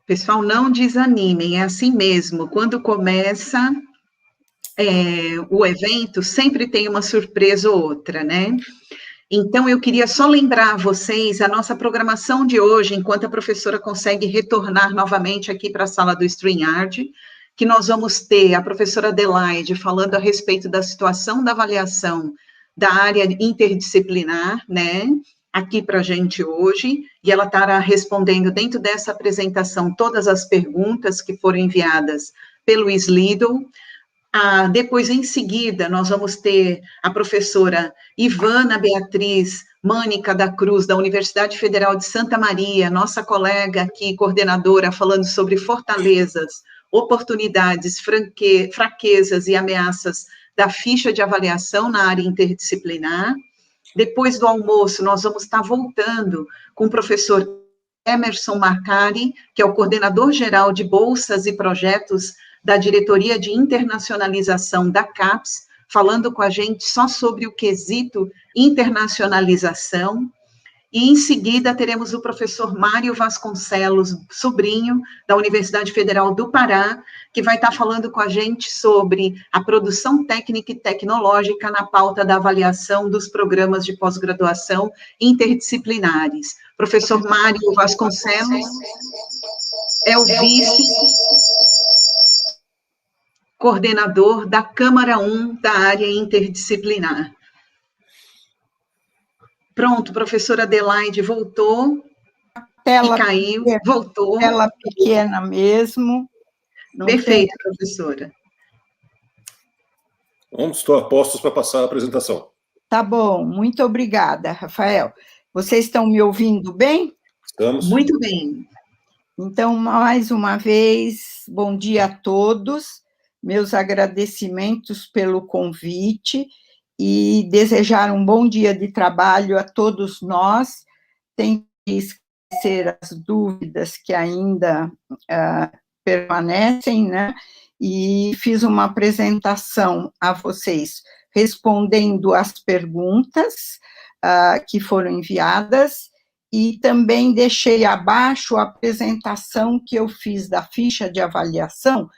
Pessoal, não desanimem, é assim mesmo. Quando começa o evento, sempre tem uma surpresa ou outra, né? Então, eu queria só lembrar a vocês a nossa programação de hoje, enquanto a professora consegue retornar novamente aqui para a sala do StreamYard, que nós vamos ter a professora Adelaide falando a respeito da situação da avaliação da área interdisciplinar, né, aqui para a gente hoje, e ela estará respondendo dentro dessa apresentação todas as perguntas que foram enviadas pelo Slido. Depois, em seguida, nós vamos ter a professora Ivana Beatriz Mânica da Cruz, da Universidade Federal de Santa Maria, nossa colega aqui, coordenadora, falando sobre fortalezas, oportunidades, fraquezas e ameaças da ficha de avaliação na área interdisciplinar. Depois do almoço, nós vamos estar voltando com o professor Emerson Marcari, que é o coordenador geral de bolsas e projetos da Diretoria de Internacionalização da CAPES, falando com a gente só sobre o quesito internacionalização. E, em seguida, teremos o professor Mário Vasconcelos, sobrinho, da Universidade Federal do Pará, que vai estar falando com a gente sobre a produção técnica e tecnológica na pauta da avaliação dos programas de pós-graduação interdisciplinares. Professor Mário Vasconcelos é o vice-coordenador da Câmara 1 da área interdisciplinar. Pronto, professora Adelaide voltou, tela e caiu, pequena, voltou. Tela pequena mesmo. Perfeito, professora. Bom, estou a postos para passar a apresentação. Tá bom, muito obrigada, Rafael. Vocês estão me ouvindo bem? Estamos. Muito bem. Então, mais uma vez, bom dia a todos, meus agradecimentos pelo convite e desejar um bom dia de trabalho a todos nós. Tenho que esquecer as dúvidas que ainda permanecem, né? E fiz uma apresentação a vocês, respondendo às perguntas que foram enviadas, e também deixei abaixo a apresentação que eu fiz da ficha de avaliação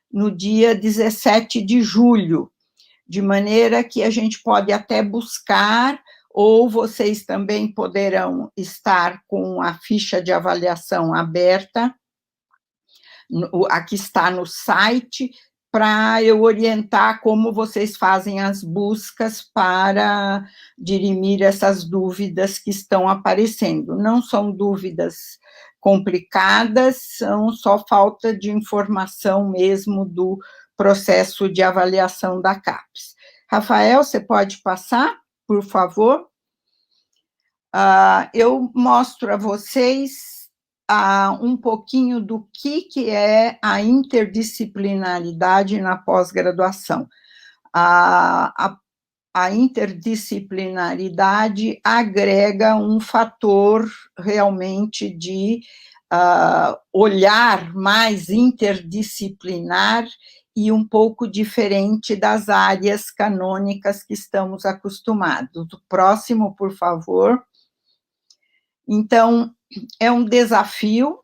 no dia 17 de julho, de maneira que a gente pode até buscar, ou vocês também poderão estar com a ficha de avaliação aberta, aqui está no site, para eu orientar como vocês fazem as buscas para dirimir essas dúvidas que estão aparecendo. Não são dúvidas complicadas, são só falta de informação mesmo do processo de avaliação da CAPES. Rafael, você pode passar, por favor? Eu mostro a vocês um pouquinho do que é a interdisciplinaridade na pós-graduação. A interdisciplinaridade agrega um fator realmente de olhar mais interdisciplinar e um pouco diferente das áreas canônicas que estamos acostumados. O próximo, por favor. Então, é um desafio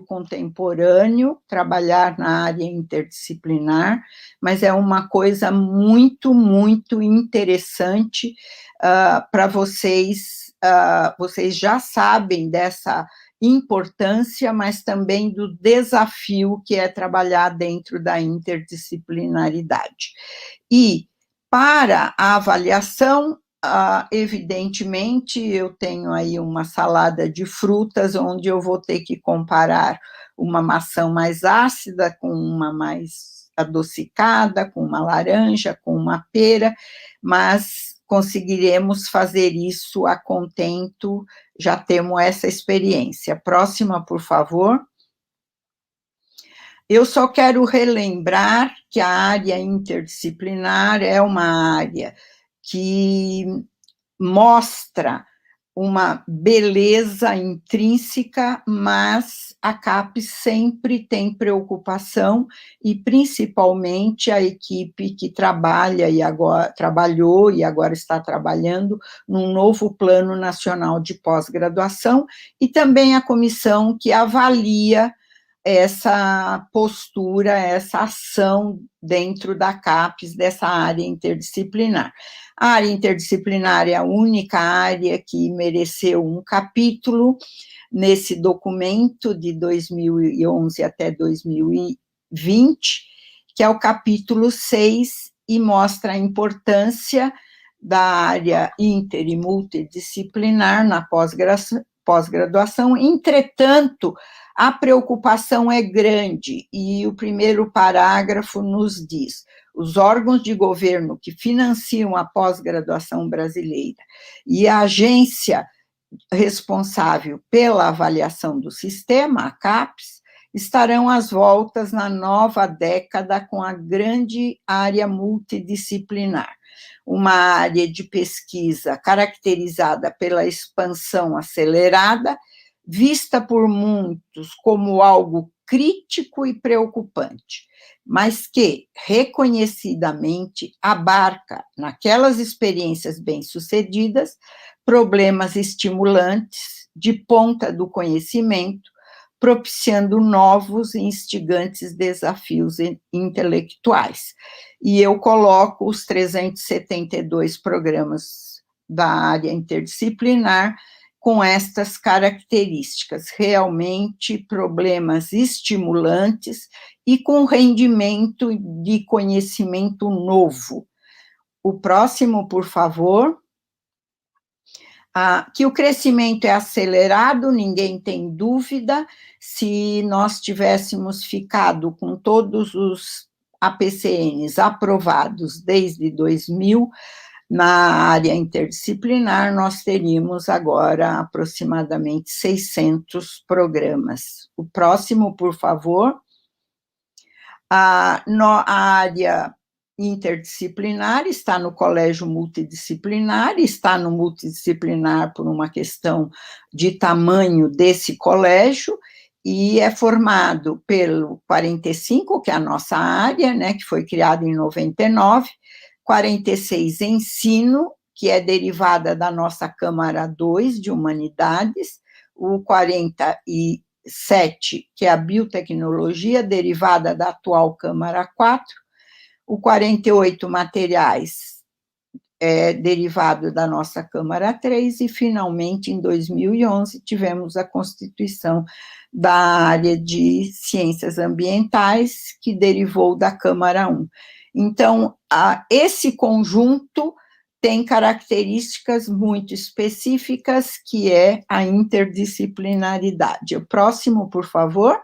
contemporâneo, trabalhar na área interdisciplinar, mas é uma coisa muito, muito interessante para vocês. Vocês já sabem dessa importância, mas também do desafio que é trabalhar dentro da interdisciplinaridade. E, para a avaliação, evidentemente, eu tenho aí uma salada de frutas, onde eu vou ter que comparar uma maçã mais ácida com uma mais adocicada, com uma laranja, com uma pera, mas conseguiremos fazer isso a contento, já temos essa experiência. Próxima, por favor. Eu só quero relembrar que a área interdisciplinar é uma área que mostra uma beleza intrínseca, mas a CAPES sempre tem preocupação, e principalmente a equipe que trabalha e agora trabalhou e agora está trabalhando num novo Plano Nacional de Pós-Graduação, e também a comissão que avalia essa postura, essa ação dentro da CAPES, dessa área interdisciplinar. A área interdisciplinar é a única área que mereceu um capítulo nesse documento de 2011 até 2020, que é o capítulo 6, e mostra a importância da área inter e multidisciplinar na pós-graduação. Entretanto, a preocupação é grande, e o primeiro parágrafo nos diz: os órgãos de governo que financiam a pós-graduação brasileira e a agência responsável pela avaliação do sistema, a CAPES, estarão às voltas na nova década com a grande área multidisciplinar, uma área de pesquisa caracterizada pela expansão acelerada, vista por muitos como algo crítico e preocupante, mas que, reconhecidamente, abarca, naquelas experiências bem-sucedidas, problemas estimulantes de ponta do conhecimento, propiciando novos e instigantes desafios intelectuais. E eu coloco os 372 programas da área interdisciplinar com estas características, realmente problemas estimulantes e com rendimento de conhecimento novo. O próximo, por favor. Que o crescimento é acelerado, ninguém tem dúvida. Se nós tivéssemos ficado com todos os APCNs aprovados desde 2000, na área interdisciplinar, nós teríamos agora aproximadamente 600 programas. O próximo, por favor. A área interdisciplinar está no colégio multidisciplinar, está no multidisciplinar por uma questão de tamanho desse colégio, e é formado pelo 45, que é a nossa área, né, que foi criada em 99, 46 ensino, que é derivada da nossa Câmara 2 de Humanidades, o 47, que é a biotecnologia, derivada da atual Câmara 4, o 48, materiais, derivado da nossa Câmara 3, e, finalmente, em 2011, tivemos a constituição da área de ciências ambientais, que derivou da Câmara 1. Então, esse conjunto tem características muito específicas, que é a interdisciplinaridade. O próximo, por favor.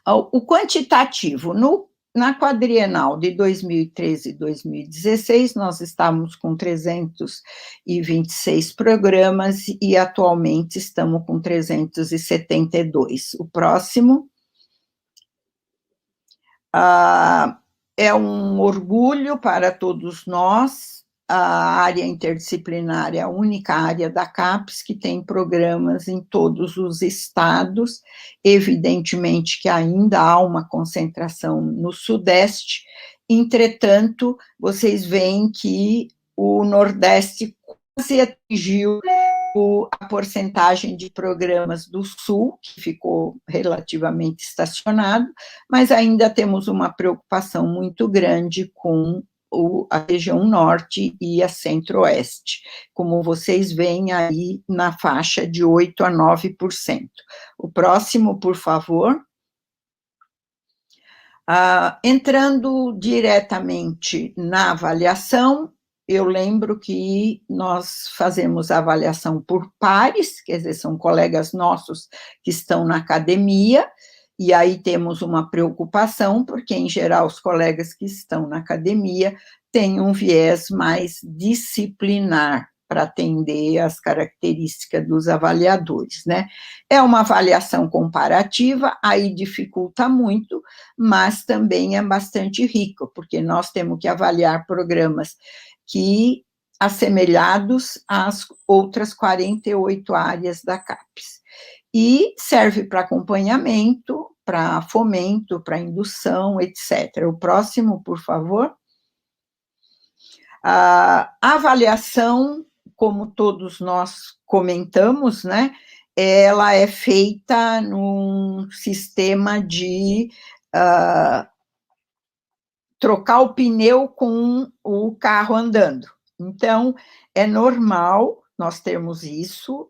O quantitativo. Na quadrienal de 2013 e 2016, nós estávamos com 326 programas e atualmente estamos com 372. O próximo. É um orgulho para todos nós. A área interdisciplinar é a única área da CAPES que tem programas em todos os estados. Evidentemente que ainda há uma concentração no Sudeste, entretanto, vocês veem que o Nordeste quase atingiu a porcentagem de programas do Sul, que ficou relativamente estacionado, mas ainda temos uma preocupação muito grande com a região norte e a centro-oeste, como vocês veem aí na faixa de 8% a 9%. O próximo, por favor. Entrando diretamente na avaliação, eu lembro que nós fazemos avaliação por pares, quer dizer, são colegas nossos que estão na academia, e aí temos uma preocupação, porque, em geral, os colegas que estão na academia têm um viés mais disciplinar para atender às características dos avaliadores, né? É uma avaliação comparativa, aí dificulta muito, mas também é bastante rico, porque nós temos que avaliar programas que assemelhados às outras 48 áreas da CAPES. E serve para acompanhamento, para fomento, para indução, etc. O próximo, por favor. A avaliação, como todos nós comentamos, né, ela é feita num sistema de trocar o pneu com o carro andando. Então, é normal nós termos isso,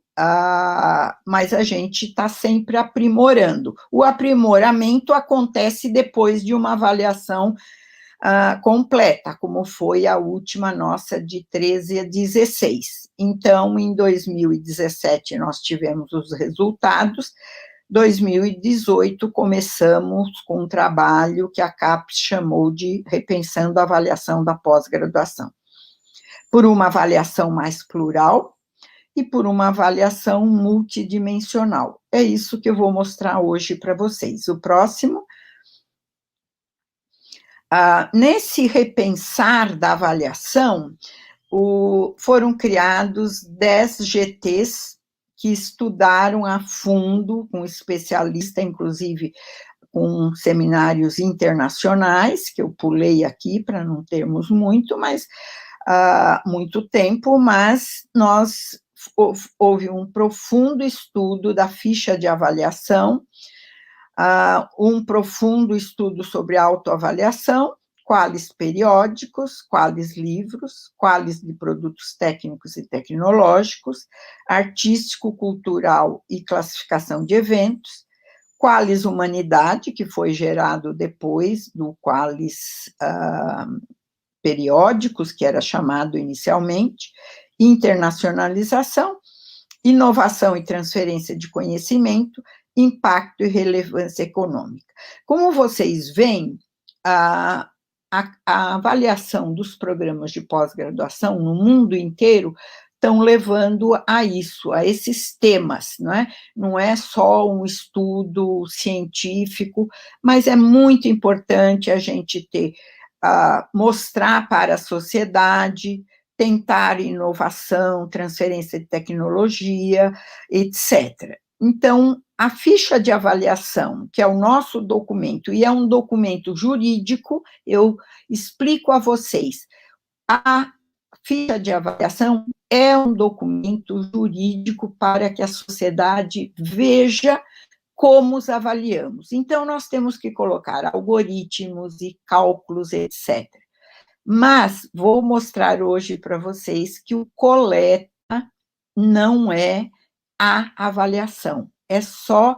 mas a gente está sempre aprimorando. O aprimoramento acontece depois de uma avaliação completa, como foi a última nossa de 13 a 16. Então, em 2017, nós tivemos os resultados. 2018, começamos com um trabalho que a CAPES chamou de Repensando a Avaliação da Pós-Graduação, por uma avaliação mais plural e por uma avaliação multidimensional. É isso que eu vou mostrar hoje para vocês. O próximo. Nesse repensar da avaliação, foram criados 10 GTs que estudaram a fundo, com especialista, inclusive com seminários internacionais, que eu pulei aqui para não termos muito tempo, mas houve um profundo estudo da ficha de avaliação, um profundo estudo sobre autoavaliação, quais periódicos, quais livros, quais de produtos técnicos e tecnológicos, artístico, cultural e classificação de eventos, quais humanidade, que foi gerado depois do quais periódicos, que era chamado inicialmente, internacionalização, inovação e transferência de conhecimento, impacto e relevância econômica. Como vocês veem, a avaliação dos programas de pós-graduação no mundo inteiro estão levando a isso, a esses temas, não é? Não é só um estudo científico, mas é muito importante a gente mostrar para a sociedade, tentar inovação, transferência de tecnologia, etc. Então, a ficha de avaliação, que é o nosso documento, e é um documento jurídico, eu explico a vocês. A ficha de avaliação é um documento jurídico para que a sociedade veja como os avaliamos. Então, nós temos que colocar algoritmos e cálculos, etc. Mas vou mostrar hoje para vocês que o coleta não é a avaliação, é só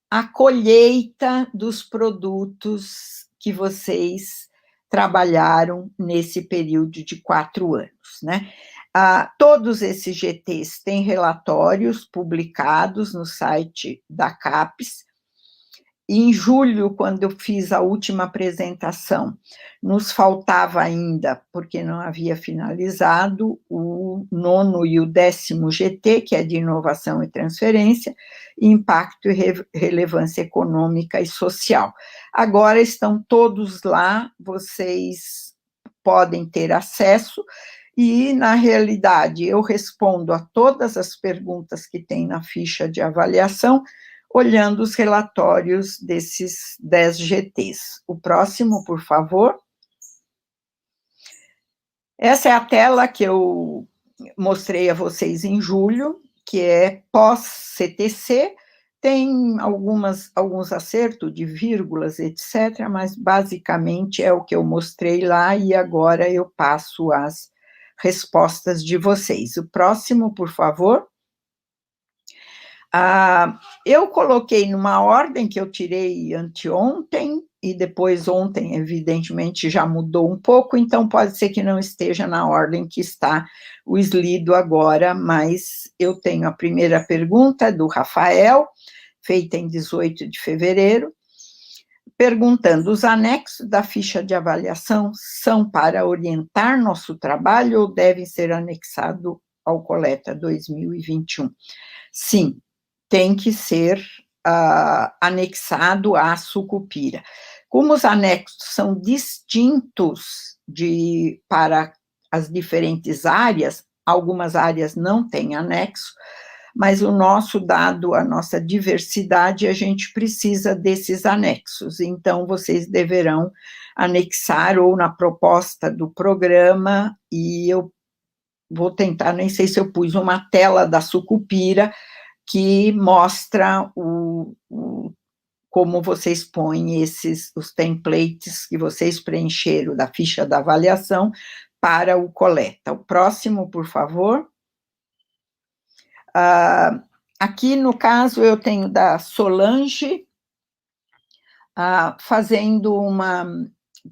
a colheita dos produtos que vocês trabalharam nesse período de 4 anos, né? Todos esses GTs têm relatórios publicados no site da CAPES. Em julho, quando eu fiz a última apresentação, nos faltava ainda, porque não havia finalizado, o 9º e o 10º GT, que é de inovação e transferência, impacto e relevância econômica e social. Agora estão todos lá, vocês podem ter acesso, e, na realidade, eu respondo a todas as perguntas que tem na ficha de avaliação, olhando os relatórios desses 10 GTs. O próximo, por favor. Essa é a tela que eu mostrei a vocês em julho, que é pós-CTC, tem alguns acertos de vírgulas, etc., mas basicamente é o que eu mostrei lá, e agora eu passo as respostas de vocês. O próximo, por favor. Eu coloquei numa ordem que eu tirei anteontem, e depois ontem, evidentemente, já mudou um pouco, então pode ser que não esteja na ordem que está o Slido agora, mas eu tenho a primeira pergunta do Rafael, feita em 18 de fevereiro, perguntando: os anexos da ficha de avaliação são para orientar nosso trabalho ou devem ser anexados ao Coleta 2021? Sim, tem que ser anexado à Sucupira. Como os anexos são distintos para as diferentes áreas, algumas áreas não têm anexo, mas o nosso, dado a nossa diversidade, a gente precisa desses anexos, então vocês deverão anexar ou na proposta do programa, e eu vou tentar, nem sei se eu pus uma tela da Sucupira, que mostra como vocês põem os templates que vocês preencheram da ficha da avaliação para o coleta. O próximo, por favor. Aqui, no caso, eu tenho da Solange, fazendo uma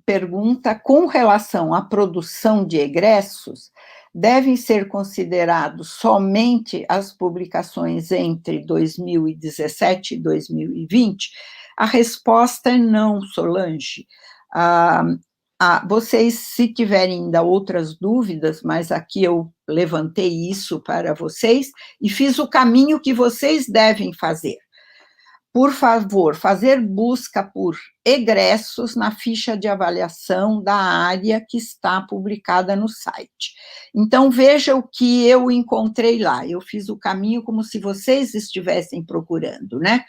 pergunta com relação à produção de egressos, devem ser considerados somente as publicações entre 2017 e 2020? A resposta é não, Solange. Vocês, se tiverem ainda outras dúvidas, mas aqui eu levantei isso para vocês e fiz o caminho que vocês devem fazer. Por favor, fazer busca por egressos na ficha de avaliação da área que está publicada no site. Então, veja o que eu encontrei lá. Eu fiz o caminho como se vocês estivessem procurando, né?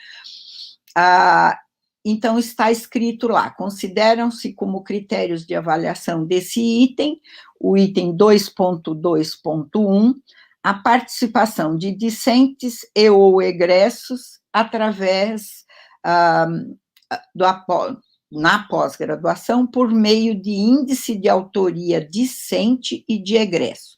Então, está escrito lá, consideram-se como critérios de avaliação desse item, o item 2.2.1, a participação de discentes e ou egressos através na pós-graduação por meio de índice de autoria discente e de egresso.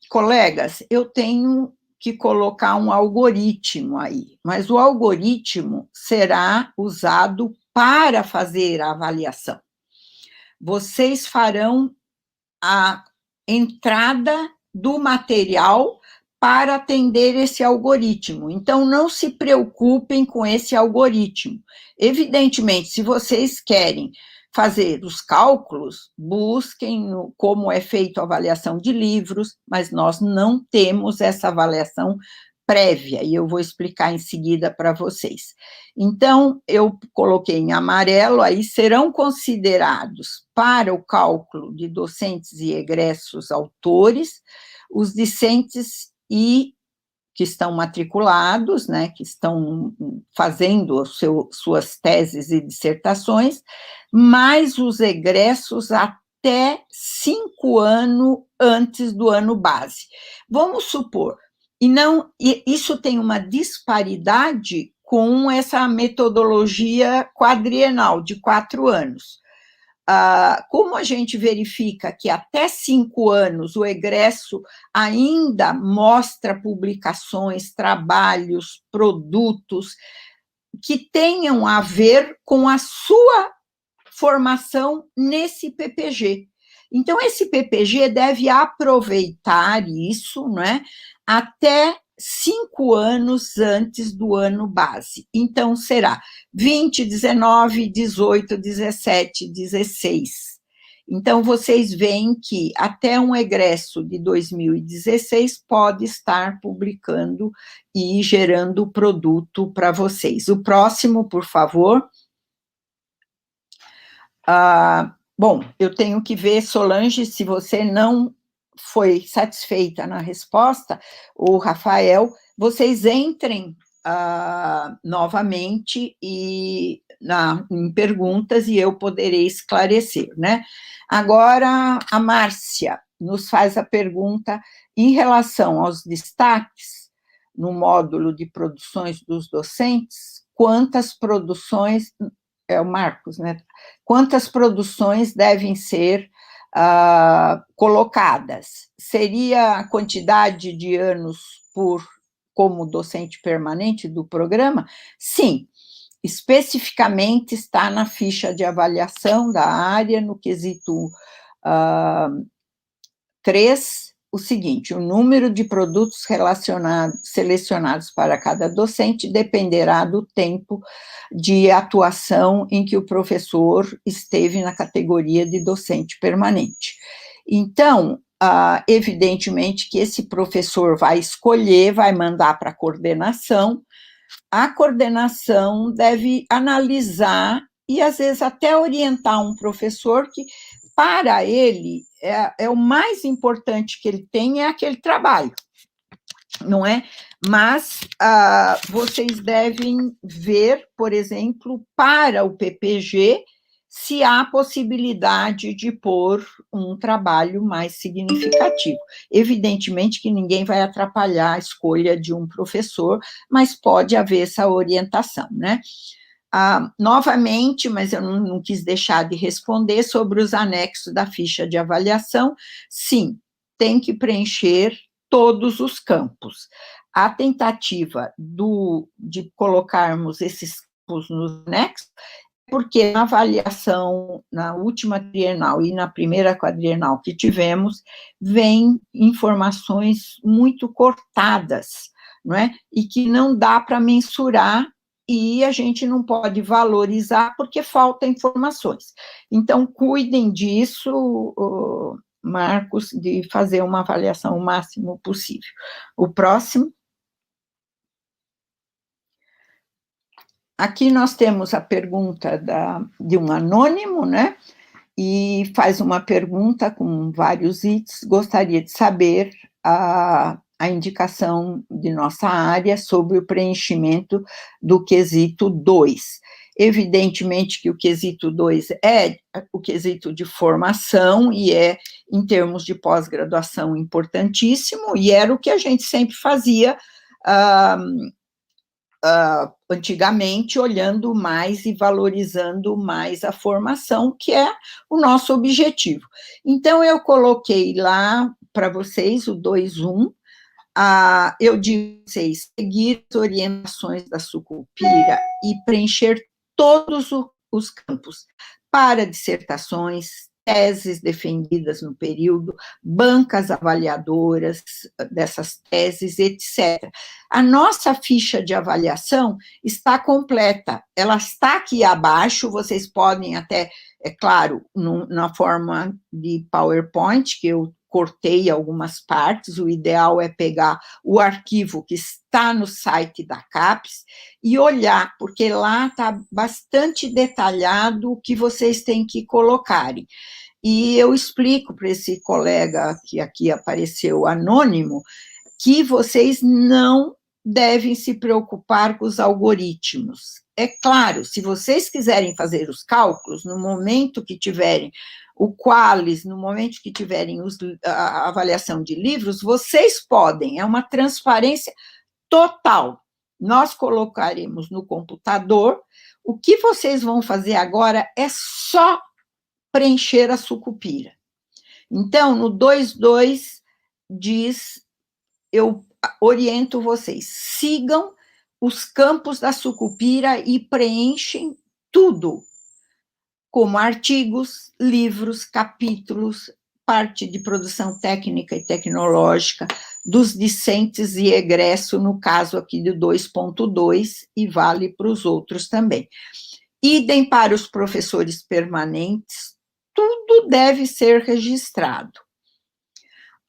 Colegas, eu tenho que colocar um algoritmo aí, mas o algoritmo será usado para fazer a avaliação. Vocês farão a entrada do material para atender esse algoritmo. Então, não se preocupem com esse algoritmo. Evidentemente, se vocês querem fazer os cálculos, busquem como é feita a avaliação de livros, mas nós não temos essa avaliação prévia, e eu vou explicar em seguida para vocês. Então, eu coloquei em amarelo, aí serão considerados para o cálculo de docentes e egressos autores, os discentes e que estão matriculados, né, que estão fazendo suas teses e dissertações, mais os egressos até 5 anos antes do ano base. Vamos supor, isso tem uma disparidade com essa metodologia quadrienal de 4 anos. Como a gente verifica que até 5 anos o egresso ainda mostra publicações, trabalhos, produtos que tenham a ver com a sua formação nesse PPG. Então, esse PPG deve aproveitar isso, né, até 5 anos antes do ano base. Então, será 20, 19, 18, 17, 16. Então, vocês veem que até um egresso de 2016 pode estar publicando e gerando produto para vocês. O próximo, por favor. Bom, eu tenho que ver, Solange, se você não foi satisfeita na resposta, o Rafael, vocês entrem novamente em perguntas e eu poderei esclarecer, né? Agora, a Márcia nos faz a pergunta em relação aos destaques no módulo de produções dos docentes, quantas produções, é o Marcos, né? Quantas produções devem ser colocadas? Seria a quantidade de anos como docente permanente do programa? Sim, especificamente está na ficha de avaliação da área, no quesito 3, o seguinte: o número de produtos selecionados para cada docente dependerá do tempo de atuação em que o professor esteve na categoria de docente permanente. Então, evidentemente que esse professor vai escolher, vai mandar para a coordenação deve analisar e, às vezes, até orientar um professor que, para ele, o mais importante que ele tem é aquele trabalho, não é? Mas vocês devem ver, por exemplo, para o PPG, se há possibilidade de pôr um trabalho mais significativo. Evidentemente que ninguém vai atrapalhar a escolha de um professor, mas pode haver essa orientação, né? Novamente, mas eu não quis deixar de responder sobre os anexos da ficha de avaliação. Sim, tem que preencher todos os campos. A tentativa de colocarmos esses campos nos anexos, porque na avaliação, na última trienal e na primeira quadrienal que tivemos, vem informações muito cortadas, não é? E que não dá para mensurar, e a gente não pode valorizar porque falta informações. Então, cuidem disso, Marcos, de fazer uma avaliação o máximo possível. O próximo. Aqui nós temos a pergunta de um anônimo, né? E faz uma pergunta com vários itens. Gostaria de saber a indicação de nossa área sobre o preenchimento do quesito 2. Evidentemente que o quesito 2 é o quesito de formação e é, em termos de pós-graduação, importantíssimo, e era o que a gente sempre fazia antigamente, olhando mais e valorizando mais a formação, que é o nosso objetivo. Então, eu coloquei lá para vocês o 2.1, eu digo a vocês seguir as orientações da Sucupira e preencher todos os campos para dissertações, teses defendidas no período, bancas avaliadoras dessas teses, etc. A nossa ficha de avaliação está completa, ela está aqui abaixo, vocês podem até, é claro, na forma de PowerPoint, que eu cortei algumas partes, o ideal é pegar o arquivo que está no site da CAPES e olhar, porque lá está bastante detalhado o que vocês têm que colocarem. E eu explico para esse colega que aqui apareceu anônimo, que vocês não devem se preocupar com os algoritmos. É claro, se vocês quiserem fazer os cálculos, no momento que tiverem o Qualis, no momento que tiverem a avaliação de livros, vocês podem, é uma transparência total. Nós colocaremos no computador, o que vocês vão fazer agora é só preencher a Sucupira. Então, no 2.2 diz, eu oriento vocês, sigam os campos da Sucupira e preenchem tudo, como artigos, livros, capítulos, parte de produção técnica e tecnológica, dos discentes e egresso, no caso aqui do 2.2, e vale para os outros também. Idem para os professores permanentes, tudo deve ser registrado.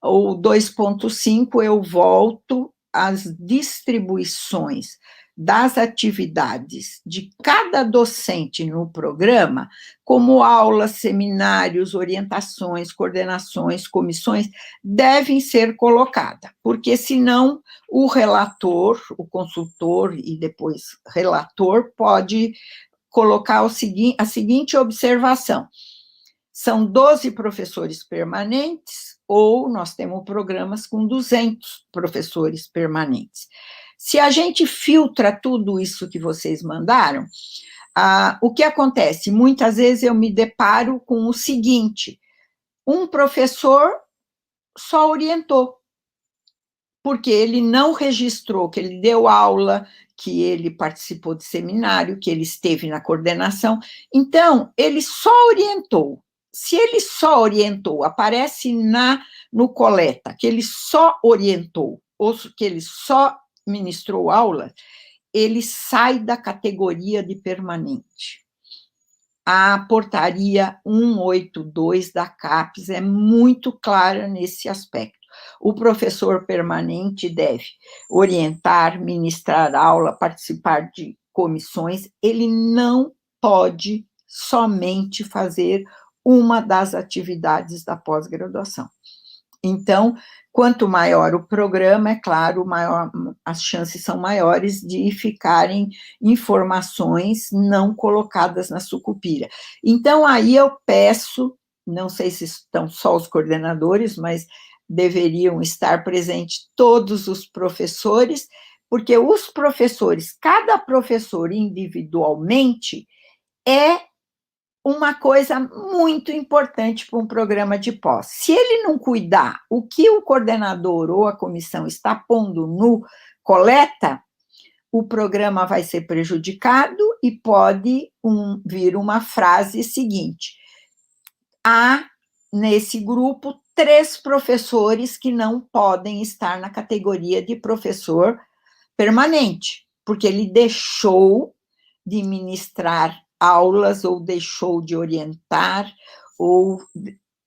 O 2.5, eu volto às distribuições das atividades de cada docente no programa, como aulas, seminários, orientações, coordenações, comissões, devem ser colocadas, porque senão o relator, o consultor e depois relator pode colocar a seguinte observação: são 12 professores permanentes, ou nós temos programas com 200 professores permanentes. Se a gente filtra tudo isso que vocês mandaram, o que acontece? Muitas vezes eu me deparo com o seguinte: um professor só orientou, porque ele não registrou que ele deu aula, que ele participou de seminário, que ele esteve na coordenação. Então, ele só orientou. Se ele só orientou, aparece no coleta que ele só orientou, ou que ele só ministrou aula, ele sai da categoria de permanente. A portaria 182 da CAPES é muito clara nesse aspecto. O professor permanente deve orientar, ministrar aula, participar de comissões, ele não pode somente fazer uma das atividades da pós-graduação. Então, quanto maior o programa, é claro, as chances são maiores de ficarem informações não colocadas na sucupira. Então, aí eu peço, não sei se estão só os coordenadores, mas deveriam estar presentes todos os professores, porque os professores, cada professor individualmente, é uma coisa muito importante para um programa de pós. Se ele não cuidar o que o coordenador ou a comissão está pondo no coleta, o programa vai ser prejudicado e pode vir uma frase seguinte: há, nesse grupo, 3 professores que não podem estar na categoria de professor permanente, porque ele deixou de ministrar aulas, ou deixou de orientar, ou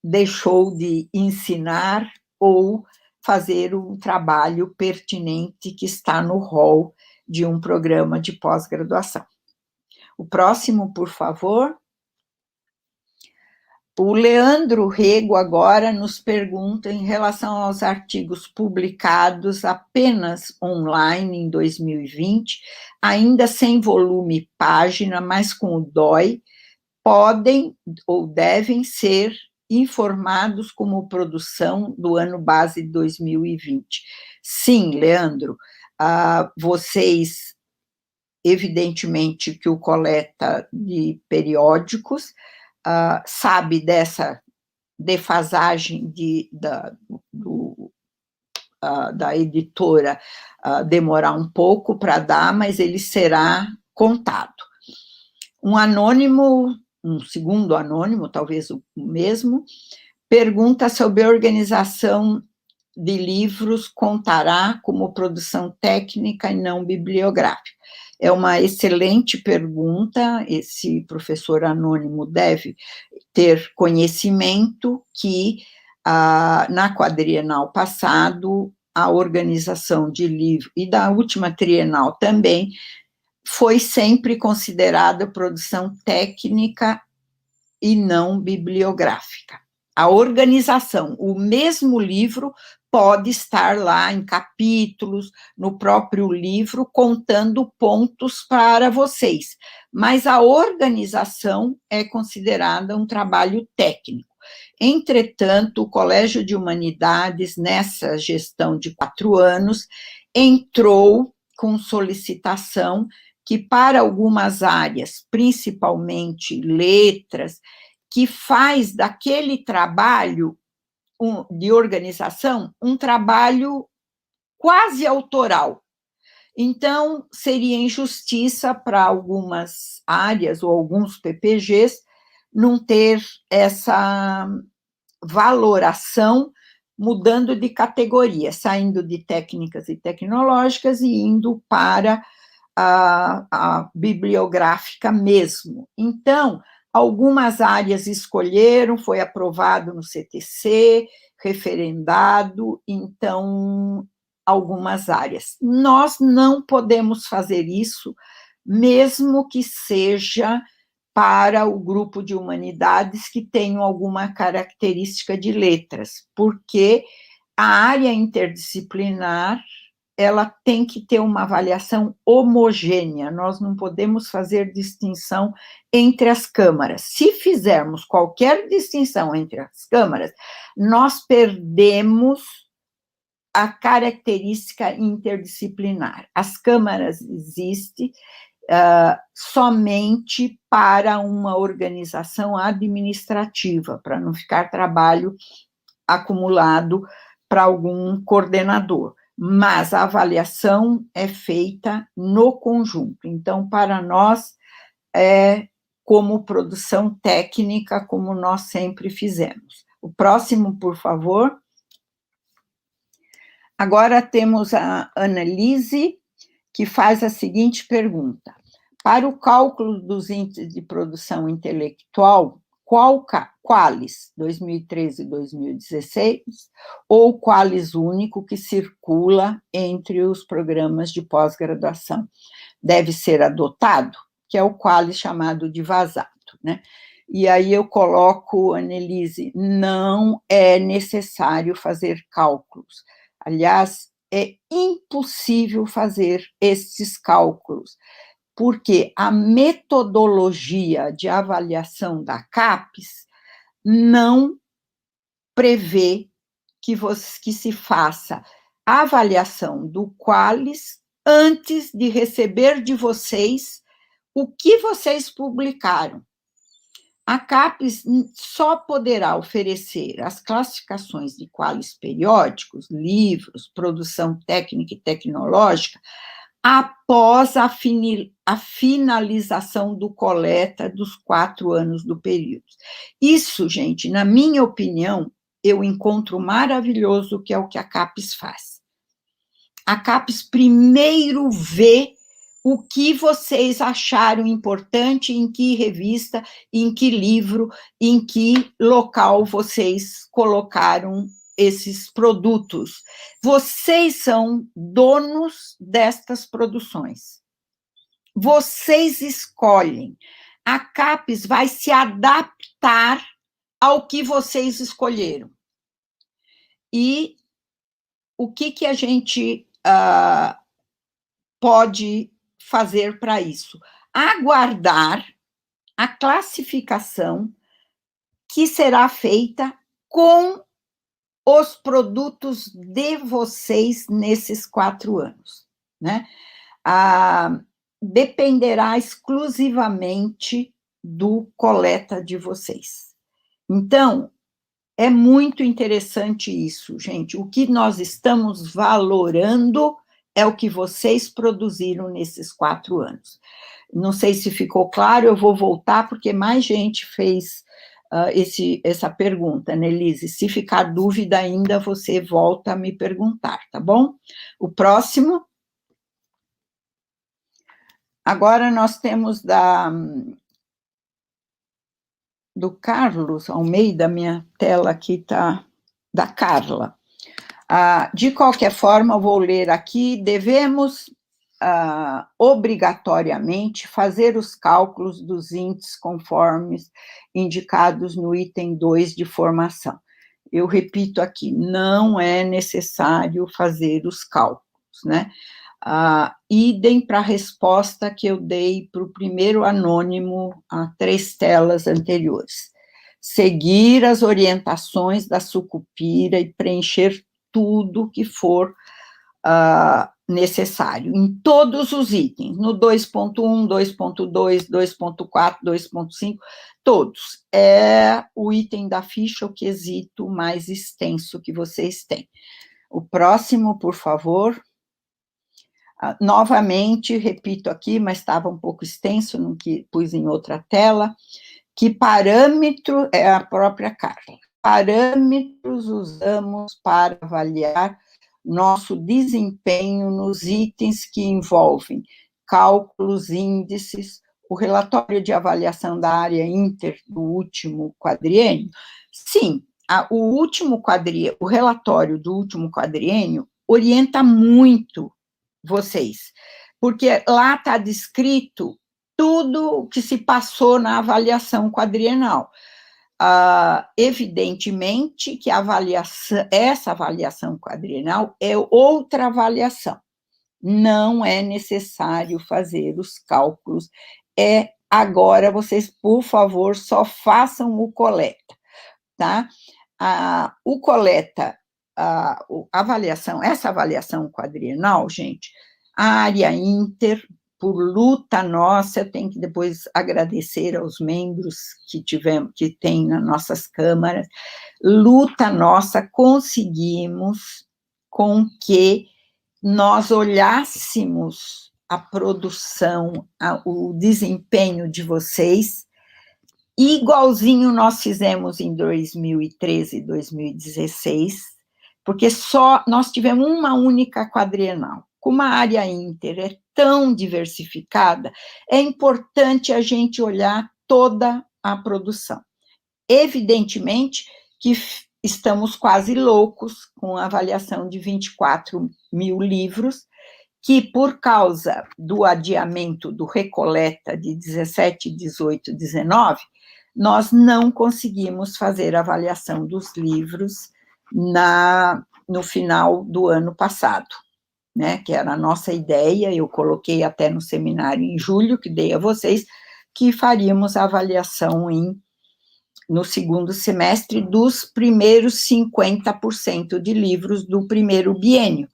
deixou de ensinar, ou fazer um trabalho pertinente que está no rol de um programa de pós-graduação. O próximo, por favor. O Leandro Rego agora nos pergunta em relação aos artigos publicados apenas online em 2020, ainda sem volume e página, mas com o DOI, podem ou devem ser informados como produção do ano base de 2020. Sim, Leandro, vocês, evidentemente que o coleta de periódicos, sabe dessa defasagem da editora demorar um pouco para dar, mas ele será contado. Um anônimo, um segundo anônimo, talvez o mesmo, pergunta sobre a organização de livros contará como produção técnica e não bibliográfica. É uma excelente pergunta, esse professor anônimo deve ter conhecimento que, na quadrienal passado, a organização de livro, e da última trienal também, foi sempre considerada produção técnica e não bibliográfica. A organização, o mesmo livro pode estar lá em capítulos, no próprio livro, contando pontos para vocês, mas a organização é considerada um trabalho técnico. Entretanto, o Colégio de Humanidades, nessa gestão de 4 anos, entrou com solicitação que, para algumas áreas, principalmente letras, que faz daquele trabalho de organização um trabalho quase autoral. Então, seria injustiça para algumas áreas ou alguns PPGs não ter essa valoração, mudando de categoria, saindo de técnicas e tecnológicas e indo para a bibliográfica mesmo. Então, algumas áreas escolheram, foi aprovado no CTC, referendado, então, algumas áreas. Nós não podemos fazer isso, mesmo que seja para o grupo de humanidades que tenham alguma característica de letras, porque a área interdisciplinar, ela tem que ter uma avaliação homogênea, nós não podemos fazer distinção entre as câmaras. Se fizermos qualquer distinção entre as câmaras, nós perdemos a característica interdisciplinar. As câmaras existem somente para uma organização administrativa, para não ficar trabalho acumulado para algum coordenador. Mas a avaliação é feita no conjunto. Então, para nós, é como produção técnica, como nós sempre fizemos. O próximo, por favor. Agora temos a Annelise, que faz a seguinte pergunta. Para o cálculo dos índices de produção intelectual, qualis 2013 e 2016, ou qualis único que circula entre os programas de pós-graduação deve ser adotado, que é o qualis chamado de vazato, né? E aí eu coloco, Annelise, não é necessário fazer cálculos. Aliás, é impossível fazer esses cálculos, porque a metodologia de avaliação da CAPES não prevê que se faça a avaliação do Qualis antes de receber de vocês o que vocês publicaram. A CAPES só poderá oferecer as classificações de Qualis periódicos, livros, produção técnica e tecnológica, após a finalização do coleta dos 4 anos do período. Isso, gente, na minha opinião, eu encontro maravilhoso, que é o que a CAPES faz. A CAPES primeiro vê o que vocês acharam importante, em que revista, em que livro, em que local vocês colocaram esses produtos. Vocês são donos destas produções. Vocês escolhem. A CAPES vai se adaptar ao que vocês escolheram. E o que a gente pode fazer para isso? Aguardar a classificação que será feita com os produtos de vocês nesses 4 anos, né? Dependerá exclusivamente do coleta de vocês. Então, é muito interessante isso, gente. O que nós estamos valorando é o que vocês produziram nesses 4 anos. Não sei se ficou claro, eu vou voltar, porque mais gente fez essa pergunta, né, Elise? Se ficar dúvida ainda, você volta a me perguntar, tá bom? O próximo. Agora nós temos do Carlos Almeida, minha tela aqui está da Carla. De qualquer forma, eu vou ler aqui: devemos obrigatoriamente fazer os cálculos dos índices conformes indicados no item 2 de formação. Eu repito aqui, não é necessário fazer os cálculos, né? Idem para a resposta que eu dei para o primeiro anônimo a 3 telas anteriores. Seguir as orientações da Sucupira e preencher tudo que for necessário, em todos os itens, no 2.1, 2.2, 2.4, 2.5, todos. É o item da ficha, o quesito mais extenso que vocês têm. O próximo, por favor. Novamente, repito aqui, mas estava um pouco extenso, não pus em outra tela, que parâmetro, é a própria Carla, parâmetros usamos para avaliar nosso desempenho nos itens que envolvem cálculos, índices, o relatório de avaliação da área inter do último quadriênio. Sim, o relatório do último quadriênio orienta muito vocês, porque lá está descrito tudo o que se passou na avaliação quadrienal. Evidentemente que essa avaliação quadrienal é outra avaliação. Não é necessário fazer os cálculos. Agora, vocês, por favor, só façam o coleta, tá? O coleta, essa avaliação quadrienal, gente, a área inter, por luta nossa, eu tenho que depois agradecer aos membros que tem nas nossas câmaras, luta nossa, conseguimos com que nós olhássemos a produção, o desempenho de vocês, igualzinho nós fizemos em 2013 e 2016, porque nós tivemos uma única quadrienal. Como a área inter é tão diversificada, é importante a gente olhar toda a produção. Evidentemente que estamos quase loucos com a avaliação de 24 mil livros, que por causa do adiamento do recoleta de 17, 18, 19, nós não conseguimos fazer a avaliação dos livros no final do ano passado. né, que era a nossa ideia, eu coloquei até no seminário em julho, que dei a vocês, que faríamos a avaliação no segundo semestre dos primeiros 50% de livros do primeiro biênio.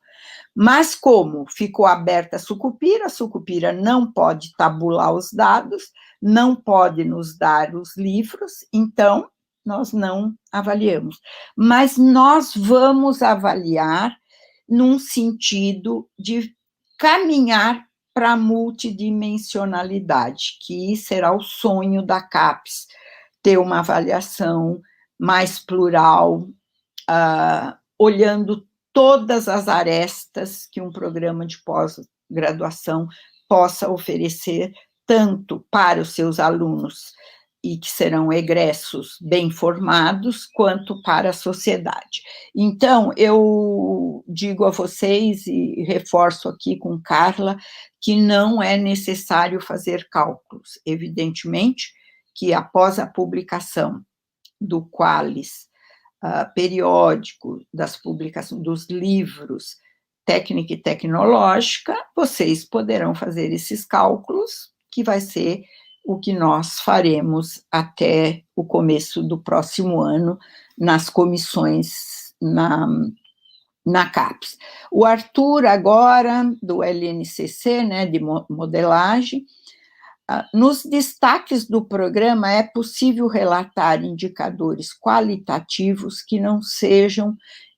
Mas como ficou aberta a Sucupira não pode tabular os dados, não pode nos dar os livros, então nós não avaliamos. Mas nós vamos avaliar num sentido de caminhar para a multidimensionalidade, que será o sonho da CAPES, ter uma avaliação mais plural, olhando todas as arestas que um programa de pós-graduação possa oferecer, tanto para os seus alunos, e que serão egressos bem formados, quanto para a sociedade. Então, eu digo a vocês, e reforço aqui com Carla, que não é necessário fazer cálculos. Evidentemente que, após a publicação do Qualis, periódico, das publicações dos livros, técnica e tecnológica, vocês poderão fazer esses cálculos, que vai ser o que nós faremos até o começo do próximo ano, nas comissões na CAPES. O Arthur, agora, do LNCC, né, de modelagem, nos destaques do programa é possível relatar indicadores qualitativos que não sejam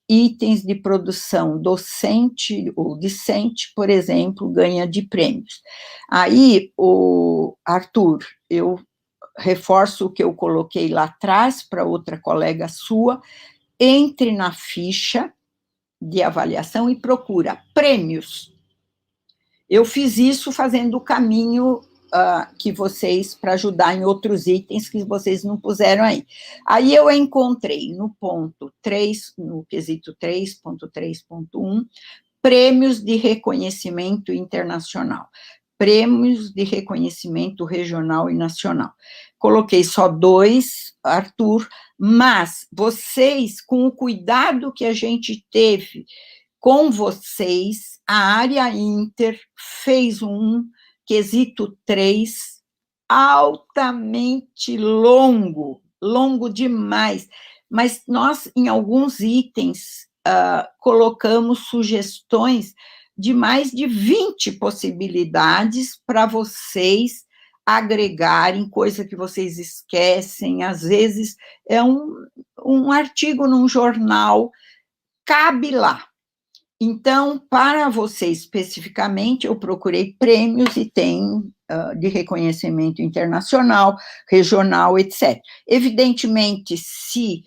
itens de produção docente ou discente, por exemplo, ganha de prêmios. Aí, o Arthur, eu reforço o que eu coloquei lá atrás para outra colega sua, entre na ficha de avaliação e procura prêmios. Eu fiz isso fazendo o caminho que vocês, para ajudar em outros itens que vocês não puseram aí. Aí eu encontrei no ponto 3, no quesito 3.3.1, prêmios de reconhecimento internacional, prêmios de reconhecimento regional e nacional. Coloquei só 2, Arthur, mas vocês, com o cuidado que a gente teve com vocês, a área Inter fez um quesito 3, altamente longo demais, mas nós, em alguns itens, colocamos sugestões de mais de 20 possibilidades para vocês agregarem, coisa que vocês esquecem, às vezes é um artigo num jornal, cabe lá. Então, para você especificamente, eu procurei prêmios e tem de reconhecimento internacional, regional, etc. Evidentemente, se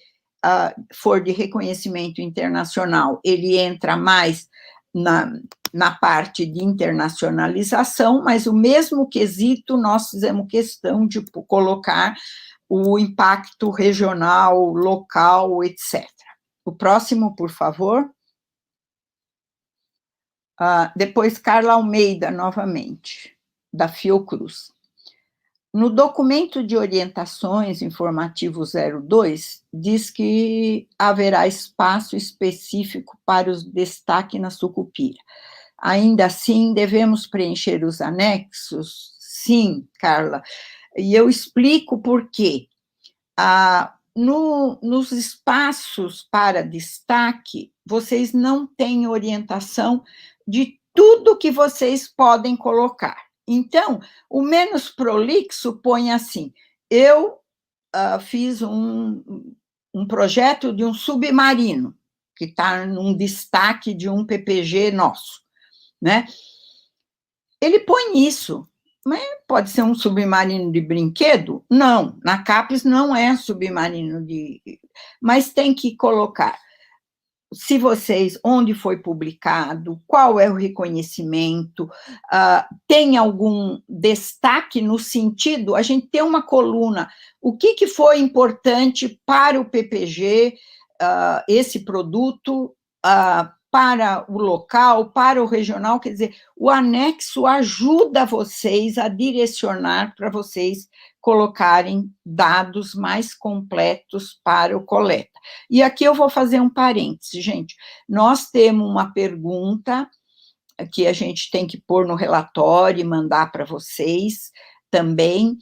for de reconhecimento internacional, ele entra mais na parte de internacionalização, mas o mesmo quesito nós fizemos questão de colocar o impacto regional, local, etc. O próximo, por favor. Depois, Carla Almeida, novamente, da Fiocruz. No documento de orientações informativo 02, diz que haverá espaço específico para os destaques na Sucupira. Ainda assim, devemos preencher os anexos? Sim, Carla. E eu explico por quê. Nos espaços para destaque, vocês não têm orientação de tudo que vocês podem colocar. Então, o menos prolixo põe assim, eu fiz um projeto de um submarino, que está num destaque de um PPG nosso, né? Ele põe isso, mas pode ser um submarino de brinquedo? Não, na CAPES não é submarino mas tem que colocar, se vocês, onde foi publicado, qual é o reconhecimento, tem algum destaque no sentido, a gente tem uma coluna, o que foi importante para o PPG, esse produto, para o local, para o regional, quer dizer, o anexo ajuda vocês a direcionar para vocês colocarem dados mais completos para o coleta. E aqui eu vou fazer um parêntese, gente. Nós temos uma pergunta que a gente tem que pôr no relatório e mandar para vocês também,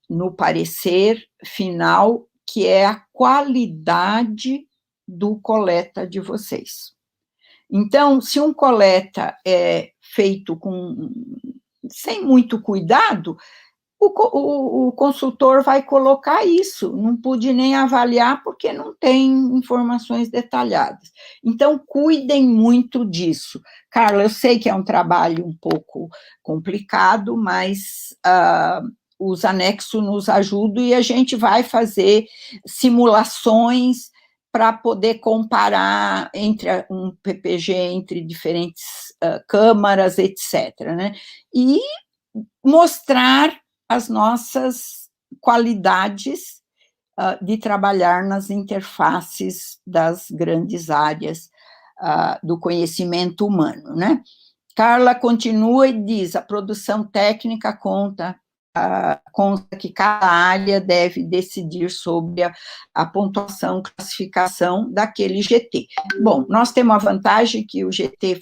no parecer final, que é a qualidade do coleta de vocês. Então, se um coleta é feito sem muito cuidado, o consultor vai colocar isso, não pude nem avaliar porque não tem informações detalhadas. Então, cuidem muito disso. Carla, eu sei que é um trabalho um pouco complicado, mas os anexos nos ajudam e a gente vai fazer simulações para poder comparar entre um PPG entre diferentes câmaras, etc., né? E mostrar as nossas qualidades de trabalhar nas interfaces das grandes áreas do conhecimento humano, né? Carla continua e diz, a produção técnica consta que cada área deve decidir sobre a pontuação, classificação daquele GT. Bom, nós temos a vantagem que o GT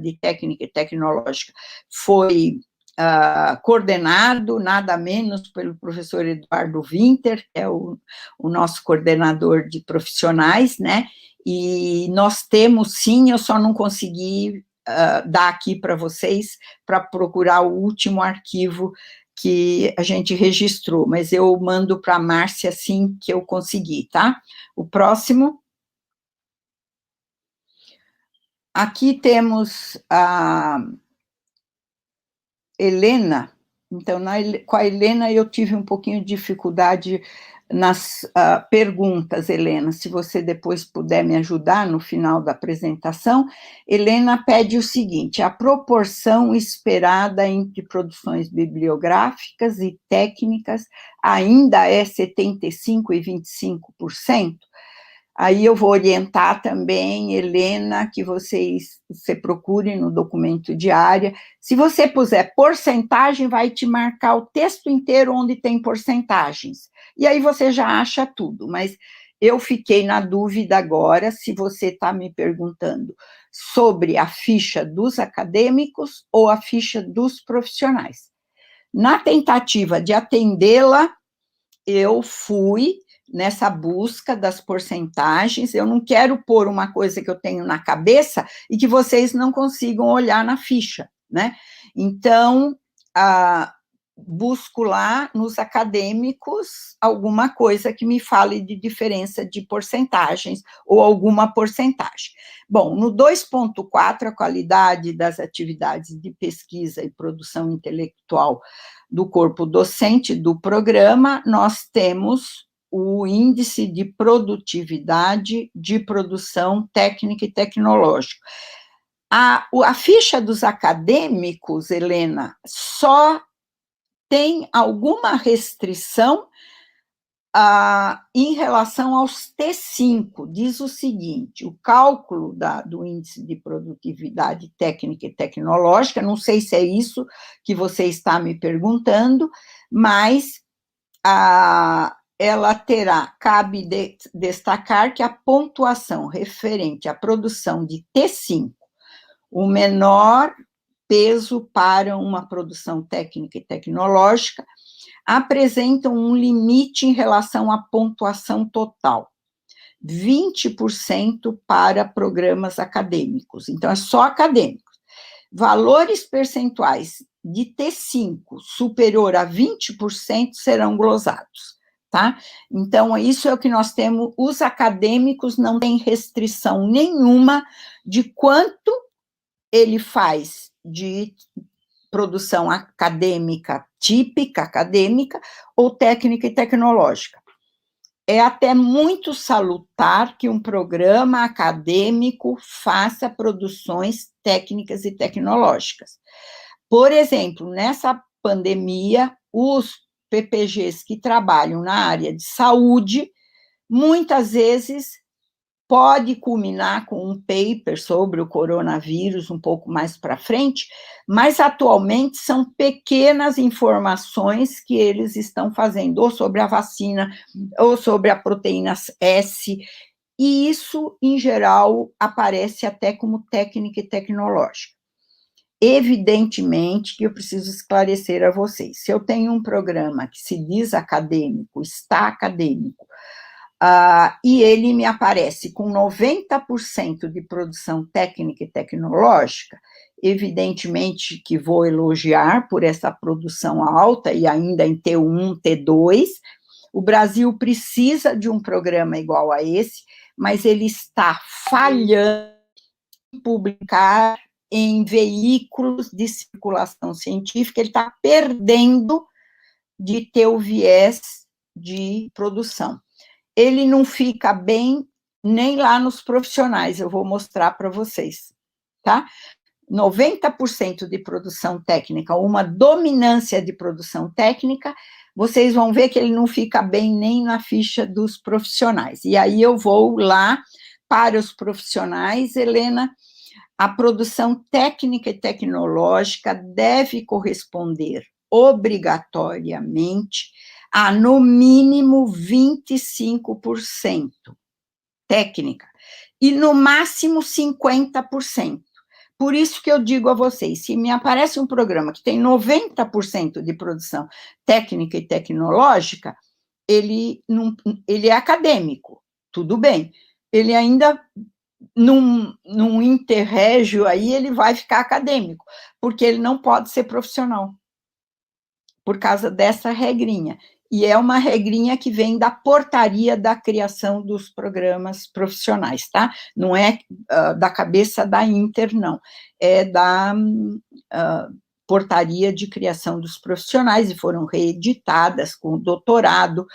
de técnica e tecnológica foi coordenado, nada menos, pelo professor Eduardo Winter, que é o nosso coordenador de profissionais, né? E nós temos, sim, eu só não consegui dar aqui para vocês, para procurar o último arquivo que a gente registrou, mas eu mando para a Márcia assim que eu conseguir, tá? O próximo. Aqui temos a Helena. Então, com a Helena eu tive um pouquinho de dificuldade nas perguntas, Helena, se você depois puder me ajudar no final da apresentação. Helena pede o seguinte, a proporção esperada entre produções bibliográficas e técnicas ainda é 75% e 25%? Aí eu vou orientar também, Helena, que você procure no documento de área. Se você puser porcentagem, vai te marcar o texto inteiro onde tem porcentagens. E aí você já acha tudo, mas eu fiquei na dúvida agora, se você está me perguntando sobre a ficha dos acadêmicos ou a ficha dos profissionais. Na tentativa de atendê-la, eu fui nessa busca das porcentagens, eu não quero pôr uma coisa que eu tenho na cabeça e que vocês não consigam olhar na ficha, né? Então, busco lá nos acadêmicos alguma coisa que me fale de diferença de porcentagens ou alguma porcentagem. Bom, no 2.4, a qualidade das atividades de pesquisa e produção intelectual do corpo docente do programa, nós temos o índice de produtividade de produção técnica e tecnológica. A ficha dos acadêmicos, Helena, só tem alguma restrição em relação aos T5, diz o seguinte, o cálculo do índice de produtividade técnica e tecnológica, não sei se é isso que você está me perguntando, mas ela cabe destacar que a pontuação referente à produção de T5, o menor peso para uma produção técnica e tecnológica, apresentam um limite em relação à pontuação total, 20% para programas acadêmicos, então é só acadêmicos. Valores percentuais de T5 superior a 20% serão glosados, tá? Então, isso é o que nós temos, os acadêmicos não têm restrição nenhuma de quanto ele faz de produção acadêmica, típica acadêmica, ou técnica e tecnológica. É até muito salutar que um programa acadêmico faça produções técnicas e tecnológicas. Por exemplo, nessa pandemia, os PPGs que trabalham na área de saúde, muitas vezes pode culminar com um paper sobre o coronavírus um pouco mais para frente, mas atualmente são pequenas informações que eles estão fazendo, ou sobre a vacina, ou sobre a proteína S, e isso, em geral, aparece até como técnica e tecnológica. Evidentemente que eu preciso esclarecer a vocês, se eu tenho um programa que se diz acadêmico, está acadêmico, e ele me aparece com 90% de produção técnica e tecnológica, evidentemente que vou elogiar por essa produção alta, e ainda em T1, T2, o Brasil precisa de um programa igual a esse, mas ele está falhando em publicar em veículos de circulação científica, ele está perdendo de ter o viés de produção. Ele não fica bem nem lá nos profissionais, eu vou mostrar para vocês, tá? 90% de produção técnica, uma dominância de produção técnica, vocês vão ver que ele não fica bem nem na ficha dos profissionais. E aí eu vou lá para os profissionais, Helena, a produção técnica e tecnológica deve corresponder obrigatoriamente a, no mínimo, 25% técnica, e no máximo 50%. Por isso que eu digo a vocês, se me aparece um programa que tem 90% de produção técnica e tecnológica, ele é acadêmico, tudo bem. Ele ainda, num interrégio aí, ele vai ficar acadêmico, porque ele não pode ser profissional, por causa dessa regrinha. E é uma regrinha que vem da portaria da criação dos programas profissionais, tá? Não é da cabeça da Inter, não. É da portaria de criação dos profissionais, e foram reeditadas com doutorado,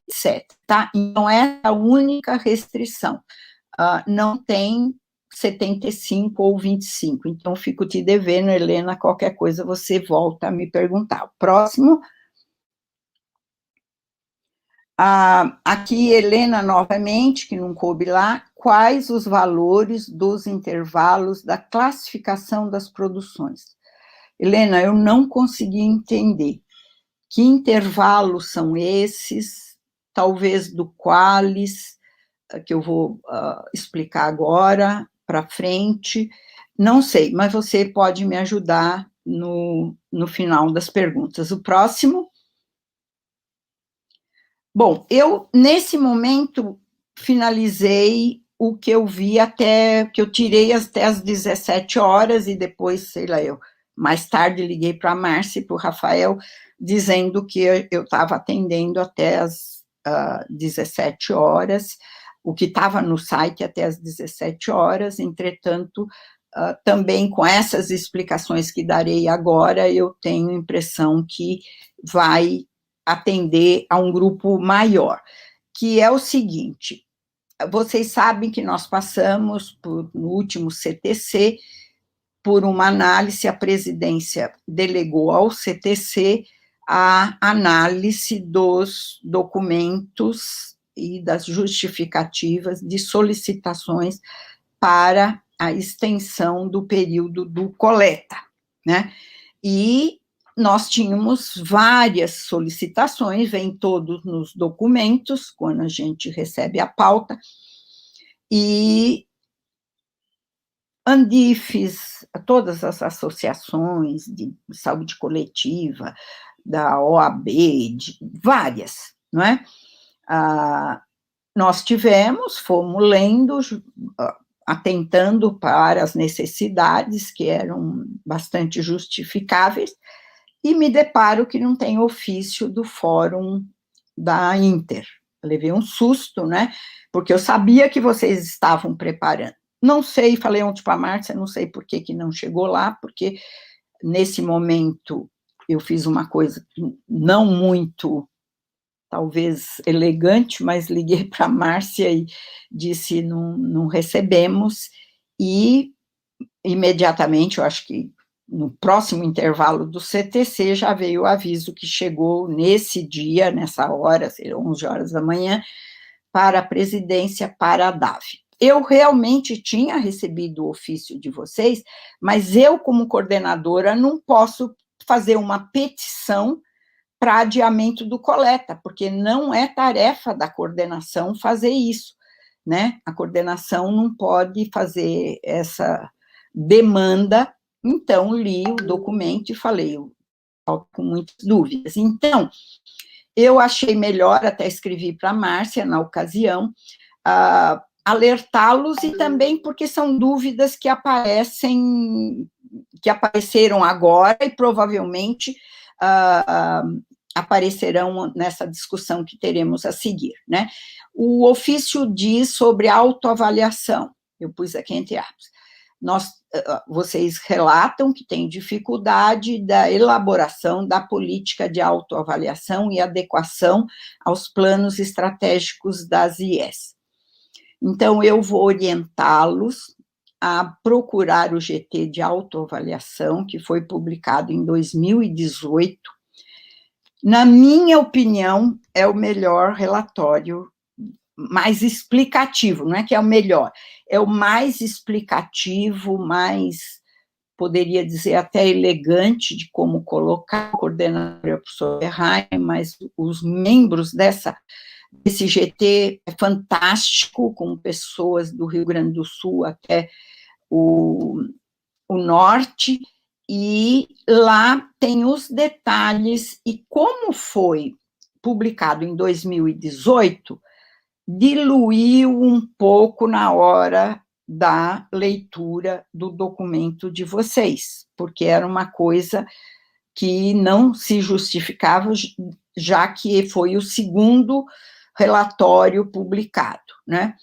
etc. Tá? Então, essa é a única restrição. Não tem 75 ou 25. Então, fico te devendo, Helena, qualquer coisa você volta a me perguntar. O próximo. Aqui, Helena, novamente, que não coube lá, quais os valores dos intervalos da classificação das produções? Helena, eu não consegui entender. Que intervalos são esses? Talvez do Qualis, que eu vou explicar agora, para frente. Não sei, mas você pode me ajudar no final das perguntas. O próximo. Bom, eu, nesse momento, finalizei o que eu vi que eu tirei até as 17 horas, e depois, sei lá, mais tarde liguei para a Márcia e para o Rafael, dizendo que eu estava atendendo até as 17 horas, o que estava no site até as 17 horas, entretanto, também com essas explicações que darei agora, eu tenho a impressão que vai atender a um grupo maior, que é o seguinte: vocês sabem que nós passamos, no último CTC, por uma análise, a presidência delegou ao CTC a análise dos documentos e das justificativas de solicitações para a extensão do período do coleta, né? E nós tínhamos várias solicitações, vem todos nos documentos, quando a gente recebe a pauta, e Andifes, todas as associações de saúde coletiva, da OAB, de várias, não é? Nós fomos lendo, atentando para as necessidades, que eram bastante justificáveis, e me deparo que não tem ofício do fórum da Inter. Levei um susto, né? Porque eu sabia que vocês estavam preparando. Não sei, falei ontem para a Márcia, não sei por que não chegou lá, porque nesse momento eu fiz uma coisa não muito, talvez, elegante, mas liguei para a Márcia e disse, não recebemos, e imediatamente, eu acho que no próximo intervalo do CTC, já veio o aviso que chegou nesse dia, nessa hora, 11 horas da manhã, para a presidência, para a DAV. Eu realmente tinha recebido o ofício de vocês, mas eu, como coordenadora, não posso fazer uma petição para adiamento do coleta, porque não é tarefa da coordenação fazer isso, né? A coordenação não pode fazer essa demanda Então, li o documento e falei, eu estou com muitas dúvidas. Então, eu achei melhor, até escrevi para a Márcia, na ocasião, alertá-los, e também porque são dúvidas que apareceram agora e provavelmente aparecerão nessa discussão que teremos a seguir, né? O ofício diz sobre autoavaliação, eu pus aqui entre aspas. Vocês relatam que tem dificuldade da elaboração da política de autoavaliação e adequação aos planos estratégicos das IES. Então, eu vou orientá-los a procurar o GT de autoavaliação, que foi publicado em 2018. Na minha opinião, é o melhor relatório, mais explicativo, não é que é o melhor, é o mais explicativo, mais, poderia dizer, até elegante de como colocar. O coordenador é o professor Ferrari, mas os membros desse GT é fantástico, com pessoas do Rio Grande do Sul até o norte, e lá tem os detalhes, e como foi publicado em 2018, diluiu um pouco na hora da leitura do documento de vocês, porque era uma coisa que não se justificava, já que foi o segundo relatório publicado, né?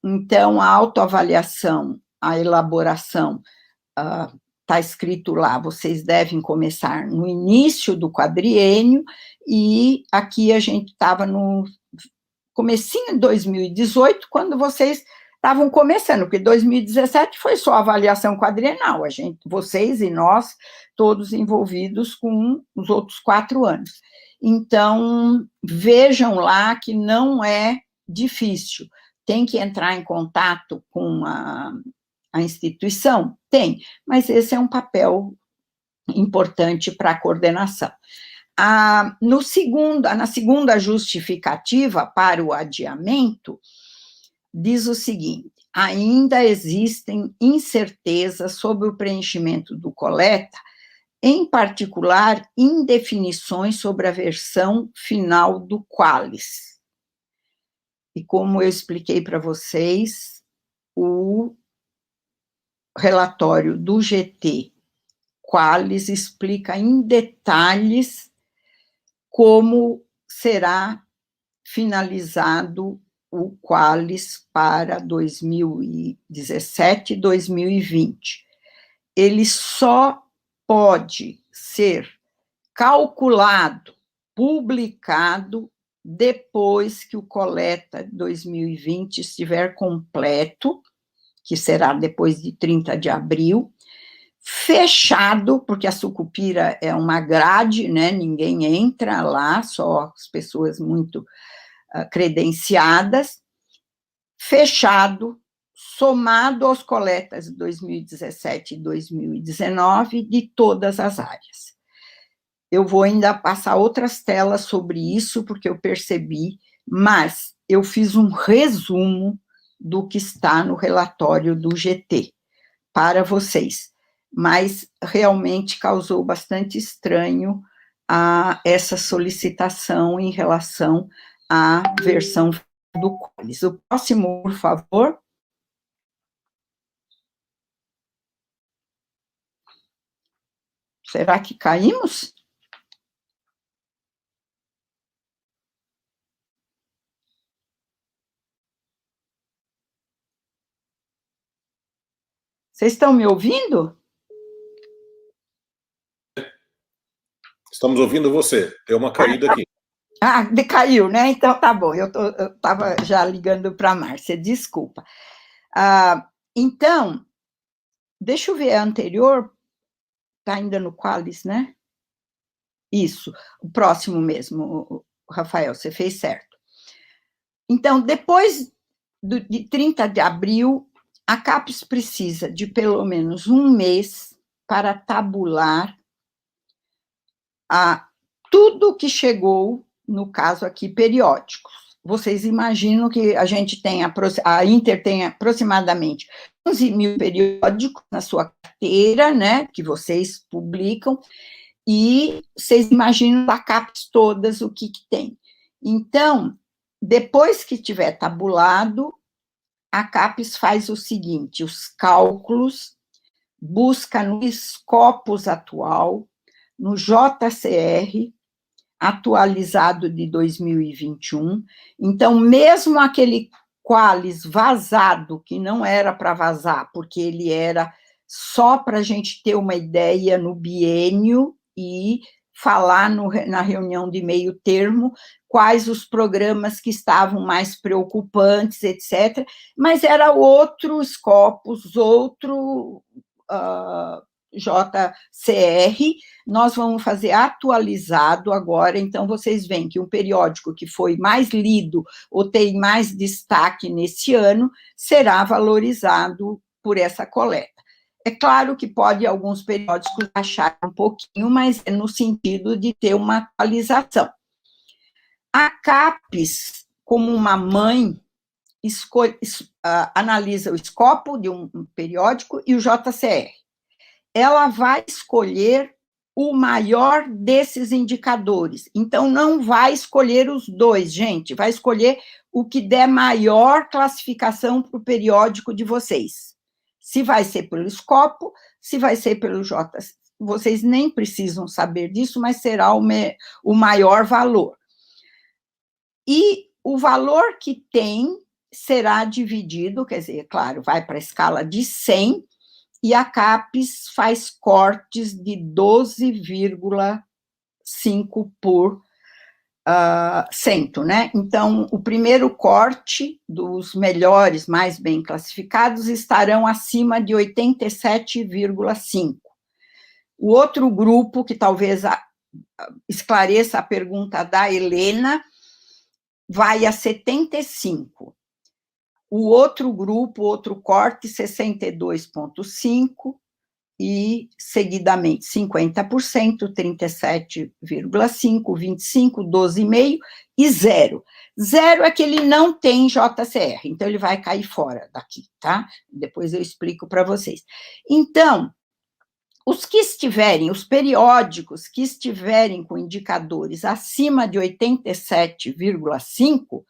Então, a autoavaliação, a elaboração, está escrito lá, vocês devem começar no início do quadriênio, e aqui a gente estava no comecinho de 2018, quando vocês estavam começando, porque 2017 foi só avaliação quadrienal, vocês e nós, todos envolvidos com os outros 4 anos. Então, vejam lá que não é difícil. Tem que entrar em contato com a instituição? Tem, mas esse é um papel importante para a coordenação. Na segunda justificativa para o adiamento, diz o seguinte: ainda existem incertezas sobre o preenchimento do coleta, em particular, indefinições sobre a versão final do Qualis. E como eu expliquei para vocês, o relatório do GT Qualis explica em detalhes como será finalizado o Qualis para 2017 e 2020. Ele só pode ser calculado, publicado, depois que o coleta 2020 estiver completo, que será depois de 30 de abril, fechado, porque a Sucupira é uma grade, né? Ninguém entra lá, só as pessoas muito credenciadas, fechado, somado aos coletas de 2017 e 2019 de todas as áreas. Eu vou ainda passar outras telas sobre isso, porque eu percebi, mas eu fiz um resumo do que está no relatório do GT para vocês, mas realmente causou bastante estranho essa solicitação em relação à versão do Qualis. O próximo, por favor. Será que caímos? Vocês estão me ouvindo? Estamos ouvindo você. Deu uma caída aqui. Decaiu, né? Então tá bom. Eu estava já ligando para a Márcia, desculpa. Então, deixa eu ver a anterior. Está ainda no Qualis, né? Isso, o próximo mesmo, Rafael, você fez certo. Então, depois de 30 de abril, a CAPES precisa de pelo menos um mês para tabular tudo que chegou, no caso aqui, periódicos. Vocês imaginam que a gente tem, a Inter tem aproximadamente 11 mil periódicos na sua carteira, né, que vocês publicam, e vocês imaginam da CAPES todas o que tem. Então, depois que tiver tabulado, a CAPES faz o seguinte, os cálculos, busca no Scopus atual, no JCR, atualizado de 2021, então, mesmo aquele Qualis vazado, que não era para vazar, porque ele era só para a gente ter uma ideia no biênio e falar na reunião de meio termo quais os programas que estavam mais preocupantes, etc., mas era outro Scopus, outro JCR, nós vamos fazer atualizado agora, então vocês veem que um periódico que foi mais lido ou tem mais destaque nesse ano, será valorizado por essa coleta. É claro que pode alguns periódicos achar um pouquinho, mas é no sentido de ter uma atualização. A CAPES, como uma mãe, analisa o escopo de um periódico e o JCR. Ela vai escolher o maior desses indicadores. Então, não vai escolher os dois, gente, vai escolher o que der maior classificação para o periódico de vocês. Se vai ser pelo escopo, se vai ser pelo J. Vocês nem precisam saber disso, mas será o maior valor. E o valor que tem será dividido, quer dizer, claro, vai para a escala de 100, e a CAPES faz cortes de 12,5%, né? Então, o primeiro corte dos melhores, mais bem classificados, estarão acima de 87,5%. O outro grupo, que talvez esclareça a pergunta da Helena, vai a 75%. O outro grupo, outro corte, 62,5%, e, seguidamente, 50%, 37,5%, 25%, 12,5% e 0%. 0 é que ele não tem JCR, então ele vai cair fora daqui, tá? Depois eu explico para vocês. Então, os periódicos que estiverem com indicadores acima de 87,5%,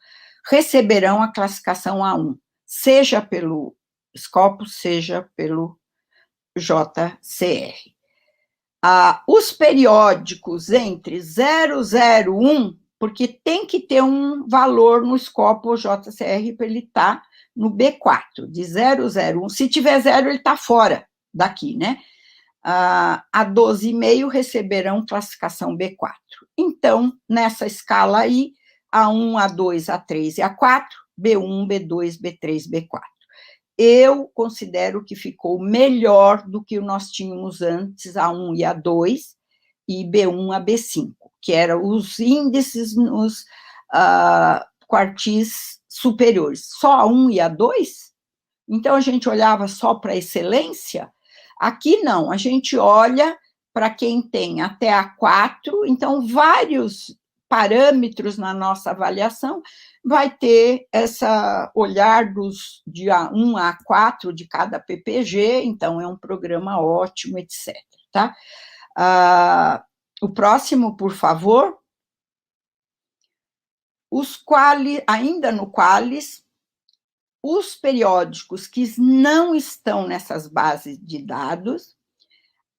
receberão a classificação A1, seja pelo Scopus, seja pelo JCR. Os periódicos entre 0, 0, 1, porque tem que ter um valor no Scopus JCR para ele estar no B4, de 0, 0, 1. Se tiver 0, ele está fora daqui, né? A 12,5 receberão classificação B4. Então, nessa escala aí, A1, A2, A3 e A4, B1, B2, B3, B4. Eu considero que ficou melhor do que nós tínhamos antes, A1 e A2, e B1 a B5, que eram os índices nos quartis superiores. Só A1 e A2? Então, a gente olhava só para a excelência? Aqui não, a gente olha para quem tem até A4, então vários parâmetros na nossa avaliação vai ter esse olhar de A1 a A4 de cada PPG, então é um programa ótimo, etc. Tá? O próximo, por favor. Ainda no Qualis, os periódicos que não estão nessas bases de dados,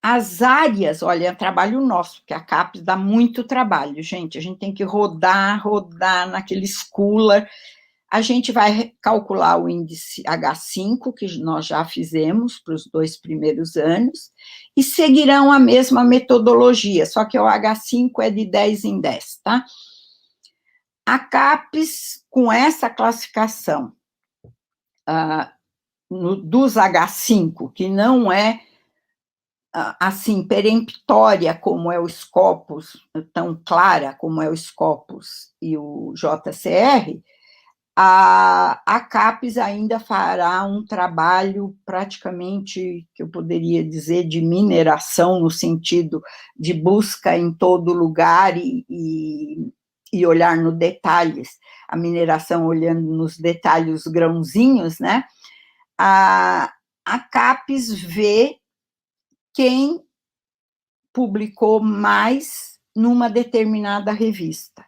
as áreas, olha, é trabalho nosso, porque a CAPES dá muito trabalho, gente, a gente tem que rodar naquele schooler, a gente vai calcular o índice H5, que nós já fizemos para os 2 primeiros anos, e seguirão a mesma metodologia, só que o H5 é de 10 em 10, tá? A CAPES, com essa classificação dos H5, que não é assim, peremptória como é o Scopus, tão clara como é o Scopus e o JCR, a CAPES ainda fará um trabalho praticamente, que eu poderia dizer, de mineração, no sentido de busca em todo lugar e olhar no detalhes, a mineração olhando nos detalhes, os grãozinhos, né? a CAPES vê quem publicou mais numa determinada revista.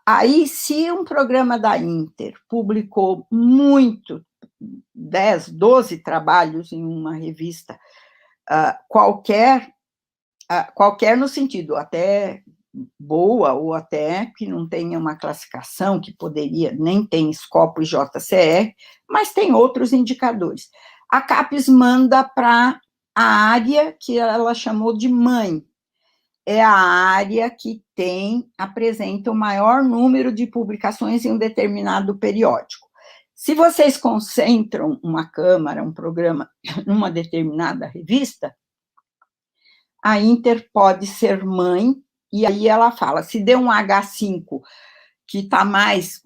Aí, se um programa da Inter publicou muito, 10, 12 trabalhos em uma revista, qualquer no sentido até boa, ou até que não tenha uma classificação, que poderia, nem tem Scopus e JCR, mas tem outros indicadores. A CAPES manda para a área que ela chamou de mãe, é a área que apresenta o maior número de publicações em um determinado periódico. Se vocês concentram uma câmara, um programa, numa determinada revista, a Inter pode ser mãe, e aí ela fala, se deu um H5 que está mais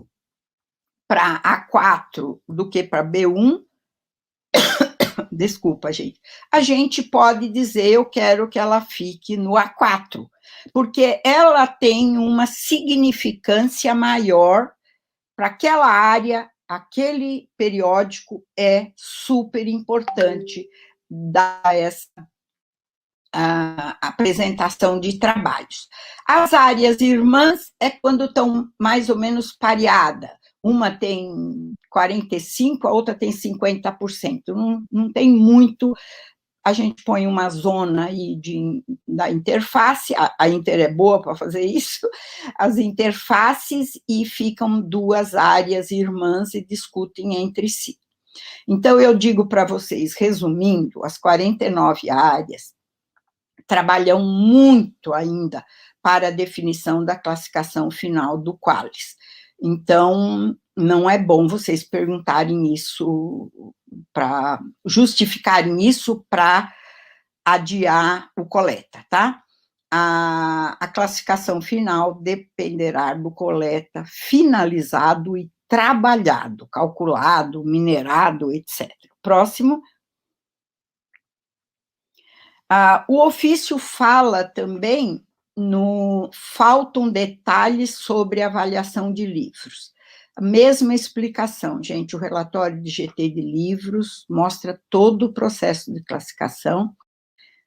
para A4 do que para B1, desculpa, gente, a gente pode dizer, eu quero que ela fique no A4, porque ela tem uma significância maior para aquela área, aquele periódico é super importante dar essa apresentação de trabalhos. As áreas irmãs é quando estão mais ou menos pareadas. Uma tem 45%, a outra tem 50%. Não tem muito, a gente põe uma zona aí da interface, a Inter é boa para fazer isso, as interfaces, e ficam duas áreas irmãs e discutem entre si. Então, eu digo para vocês, resumindo, as 49 áreas trabalham muito ainda para a definição da classificação final do Qualis. Então, não é bom vocês perguntarem isso, para justificarem isso para adiar o coleta, tá? A classificação final dependerá do coleta finalizado e trabalhado, calculado, minerado, etc. Próximo. O ofício fala também faltam detalhes sobre avaliação de livros. A mesma explicação, gente, o relatório de GT de livros mostra todo o processo de classificação.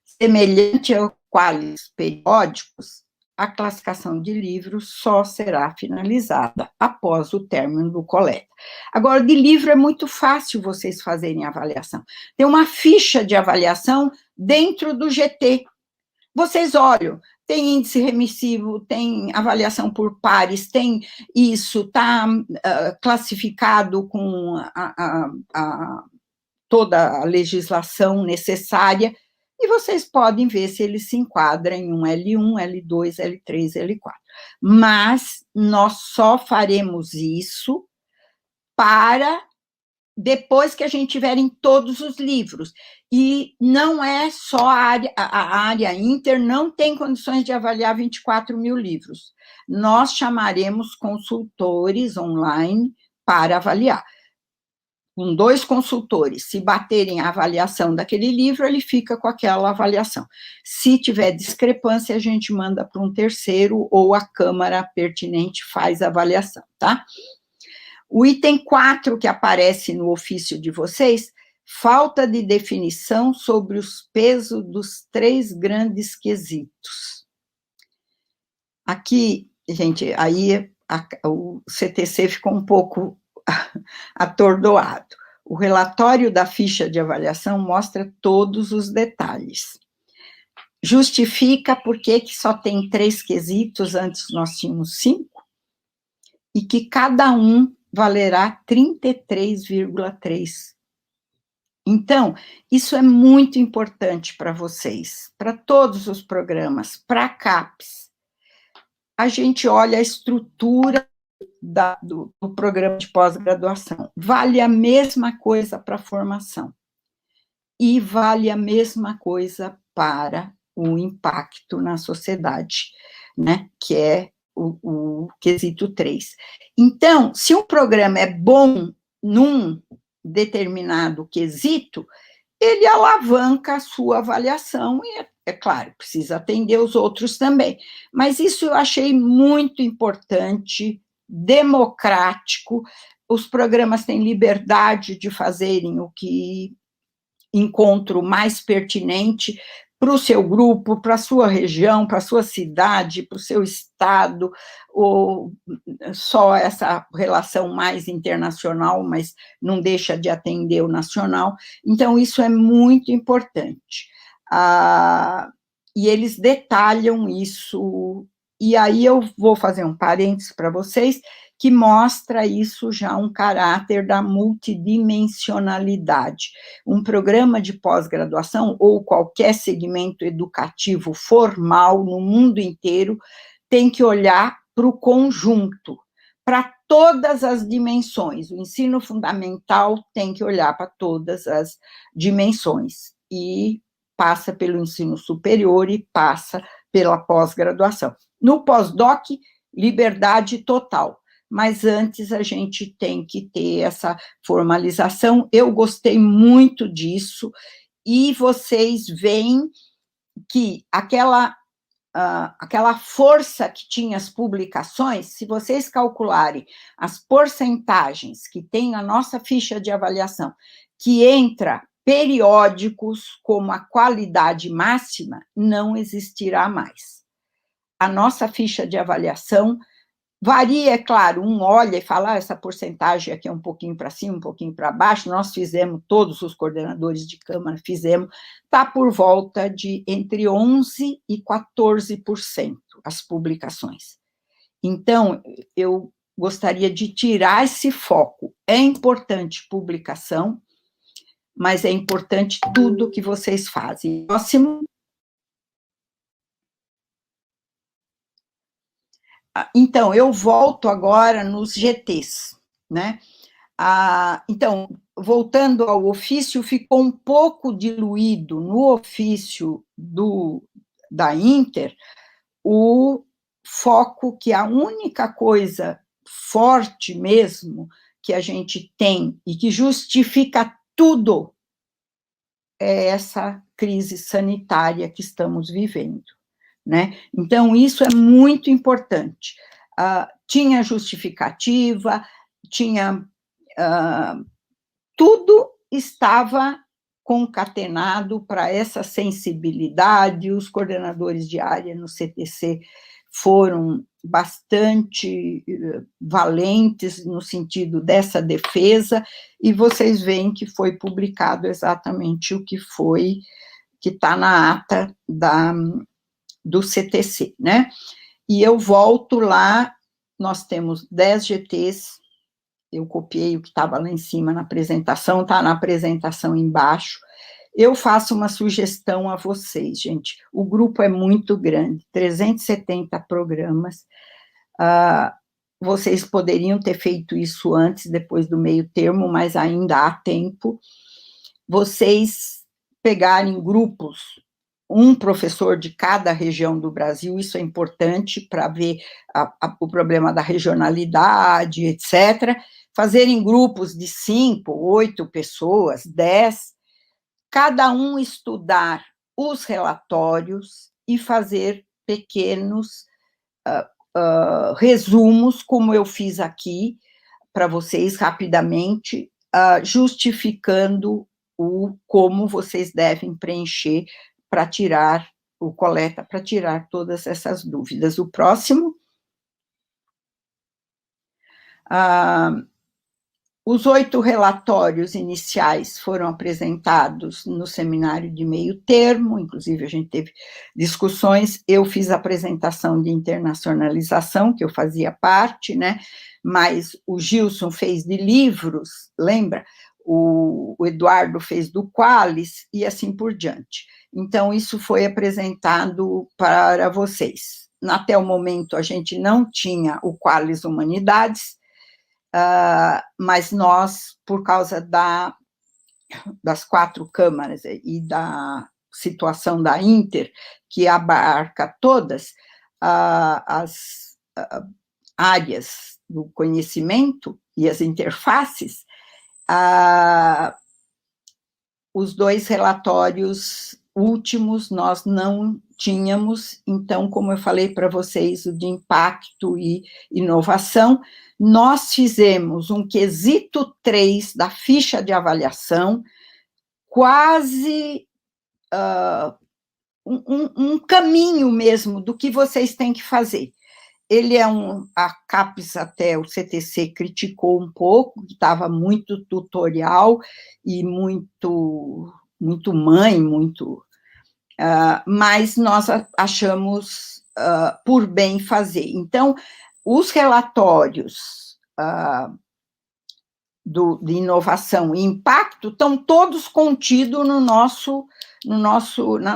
Semelhante ao Qualis periódicos, a classificação de livros só será finalizada após o término do coleta. Agora, de livro é muito fácil vocês fazerem a avaliação. Tem uma ficha de avaliação dentro do GT. Vocês olham, tem índice remissivo, tem avaliação por pares, tem isso, está classificado com toda a legislação necessária, e vocês podem ver se ele se enquadra em um L1, L2, L3, L4. Mas nós só faremos isso para depois que a gente tiver em todos os livros. E não é só a área Inter, não tem condições de avaliar 24 mil livros. Nós chamaremos consultores online para avaliar. Com 2 consultores, se baterem a avaliação daquele livro, ele fica com aquela avaliação. Se tiver discrepância, a gente manda para um terceiro, ou a Câmara pertinente faz a avaliação, tá? O item 4 que aparece no ofício de vocês, falta de definição sobre os pesos dos 3 grandes quesitos. Aqui, gente, aí o CTC ficou um pouco atordoado. O relatório da ficha de avaliação mostra todos os detalhes. Justifica por que só tem 3 quesitos, antes nós tínhamos 5, e que cada um valerá 33,3. Então, isso é muito importante para vocês, para todos os programas, para a CAPES. A gente olha a estrutura do programa de pós-graduação. Vale a mesma coisa para a formação. E vale a mesma coisa para o impacto na sociedade, né? Que é o quesito 3. Então, se um programa é bom num determinado quesito, ele alavanca a sua avaliação e, é claro, precisa atender os outros também. Mas isso eu achei muito importante, democrático, os programas têm liberdade de fazerem o que encontro mais pertinente para o seu grupo, para a sua região, para a sua cidade, para o seu estado, ou só essa relação mais internacional, mas não deixa de atender o nacional. Então, isso é muito importante. E eles detalham isso, e aí eu vou fazer um parênteses para vocês, que mostra isso já um caráter da multidimensionalidade. Um programa de pós-graduação ou qualquer segmento educativo formal no mundo inteiro tem que olhar para o conjunto, para todas as dimensões. O ensino fundamental tem que olhar para todas as dimensões e passa pelo ensino superior e passa pela pós-graduação. No pós-doc, liberdade total. Mas antes a gente tem que ter essa formalização. Eu gostei muito disso, e vocês veem que aquela força que tinha as publicações, se vocês calcularem as porcentagens que tem a nossa ficha de avaliação, que entra periódicos como a qualidade máxima, não existirá mais. A nossa ficha de avaliação varia, é claro, um olha e fala, essa porcentagem aqui é um pouquinho para cima, um pouquinho para baixo, nós fizemos, todos os coordenadores de Câmara fizemos, está por volta de entre 11% e 14% as publicações. Então, eu gostaria de tirar esse foco. É importante publicação, mas é importante tudo que vocês fazem. Próximo. Então, eu volto agora nos GTs, né? Então, voltando ao ofício, ficou um pouco diluído no ofício da Inter o foco que a única coisa forte mesmo que a gente tem e que justifica tudo é essa crise sanitária que estamos vivendo, né? Então, isso é muito importante. Tinha justificativa, tinha... tudo estava concatenado para essa sensibilidade, os coordenadores de área no CTC foram bastante valentes no sentido dessa defesa, e vocês veem que foi publicado exatamente o que foi, que está na ata do CTC, né? E eu volto lá, nós temos 10 GTs, eu copiei o que estava lá em cima na apresentação, está na apresentação embaixo. Eu faço uma sugestão a vocês, gente. O grupo é muito grande, 370 programas. Vocês poderiam ter feito isso antes, depois do meio termo, mas ainda há tempo. Vocês pegarem grupos, um professor de cada região do Brasil, isso é importante para ver o problema da regionalidade, etc., fazerem grupos de 5, 8 pessoas, 10, cada um estudar os relatórios e fazer pequenos resumos, como eu fiz aqui, para vocês, rapidamente, justificando como vocês devem preencher para tirar o coleta, para tirar todas essas dúvidas. O próximo. Os 8 relatórios iniciais foram apresentados no seminário de meio termo, inclusive a gente teve discussões, eu fiz a apresentação de internacionalização, que eu fazia parte, né, mas o Gilson fez de livros, lembra? O Eduardo fez do Qualis, e assim por diante. Então, isso foi apresentado para vocês. Até o momento, a gente não tinha o Qualis Humanidades, mas nós, por causa das 4 câmaras e da situação da Inter, que abarca todas as áreas do conhecimento e as interfaces, os 2 relatórios últimos nós não tínhamos, então, como eu falei para vocês, o de impacto e inovação, nós fizemos um quesito 3 da ficha de avaliação quase um caminho mesmo do que vocês têm que fazer. Ele é a CAPES, até o CTC criticou um pouco, que estava muito tutorial e muito mãe, mas nós achamos por bem fazer. Então, os relatórios de inovação e impacto estão todos contidos na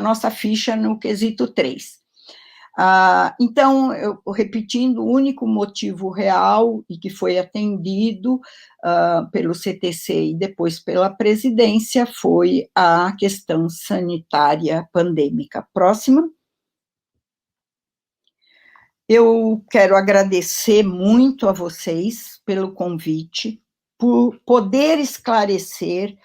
nossa ficha no quesito 3. Então, repetindo, o único motivo real e que foi atendido pelo CTC e depois pela presidência foi a questão sanitária pandêmica. Próxima. Eu quero agradecer muito a vocês pelo convite, por poder esclarecer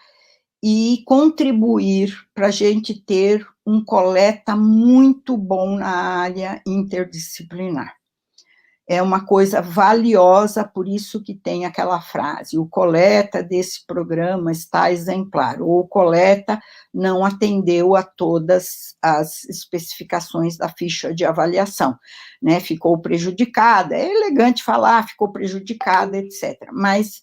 e contribuir para a gente ter um coleta muito bom na área interdisciplinar. É uma coisa valiosa, por isso que tem aquela frase, o coleta desse programa está exemplar, ou o coleta não atendeu a todas as especificações da ficha de avaliação, né? Ficou prejudicada, é elegante falar, ficou prejudicada, etc. Mas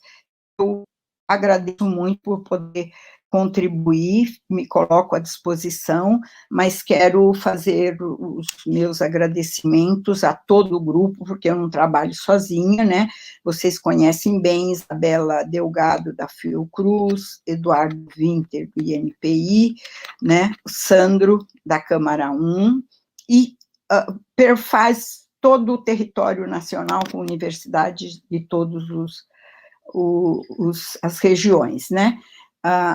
eu agradeço muito por poder contribuir, me coloco à disposição, mas quero fazer os meus agradecimentos a todo o grupo, porque eu não trabalho sozinha, né? Vocês conhecem bem Isabela Delgado, da Fiocruz, Eduardo Winter, do INPI, né? O Sandro, da Câmara 1, e perfaz todo o território nacional com universidades de todos as regiões, né?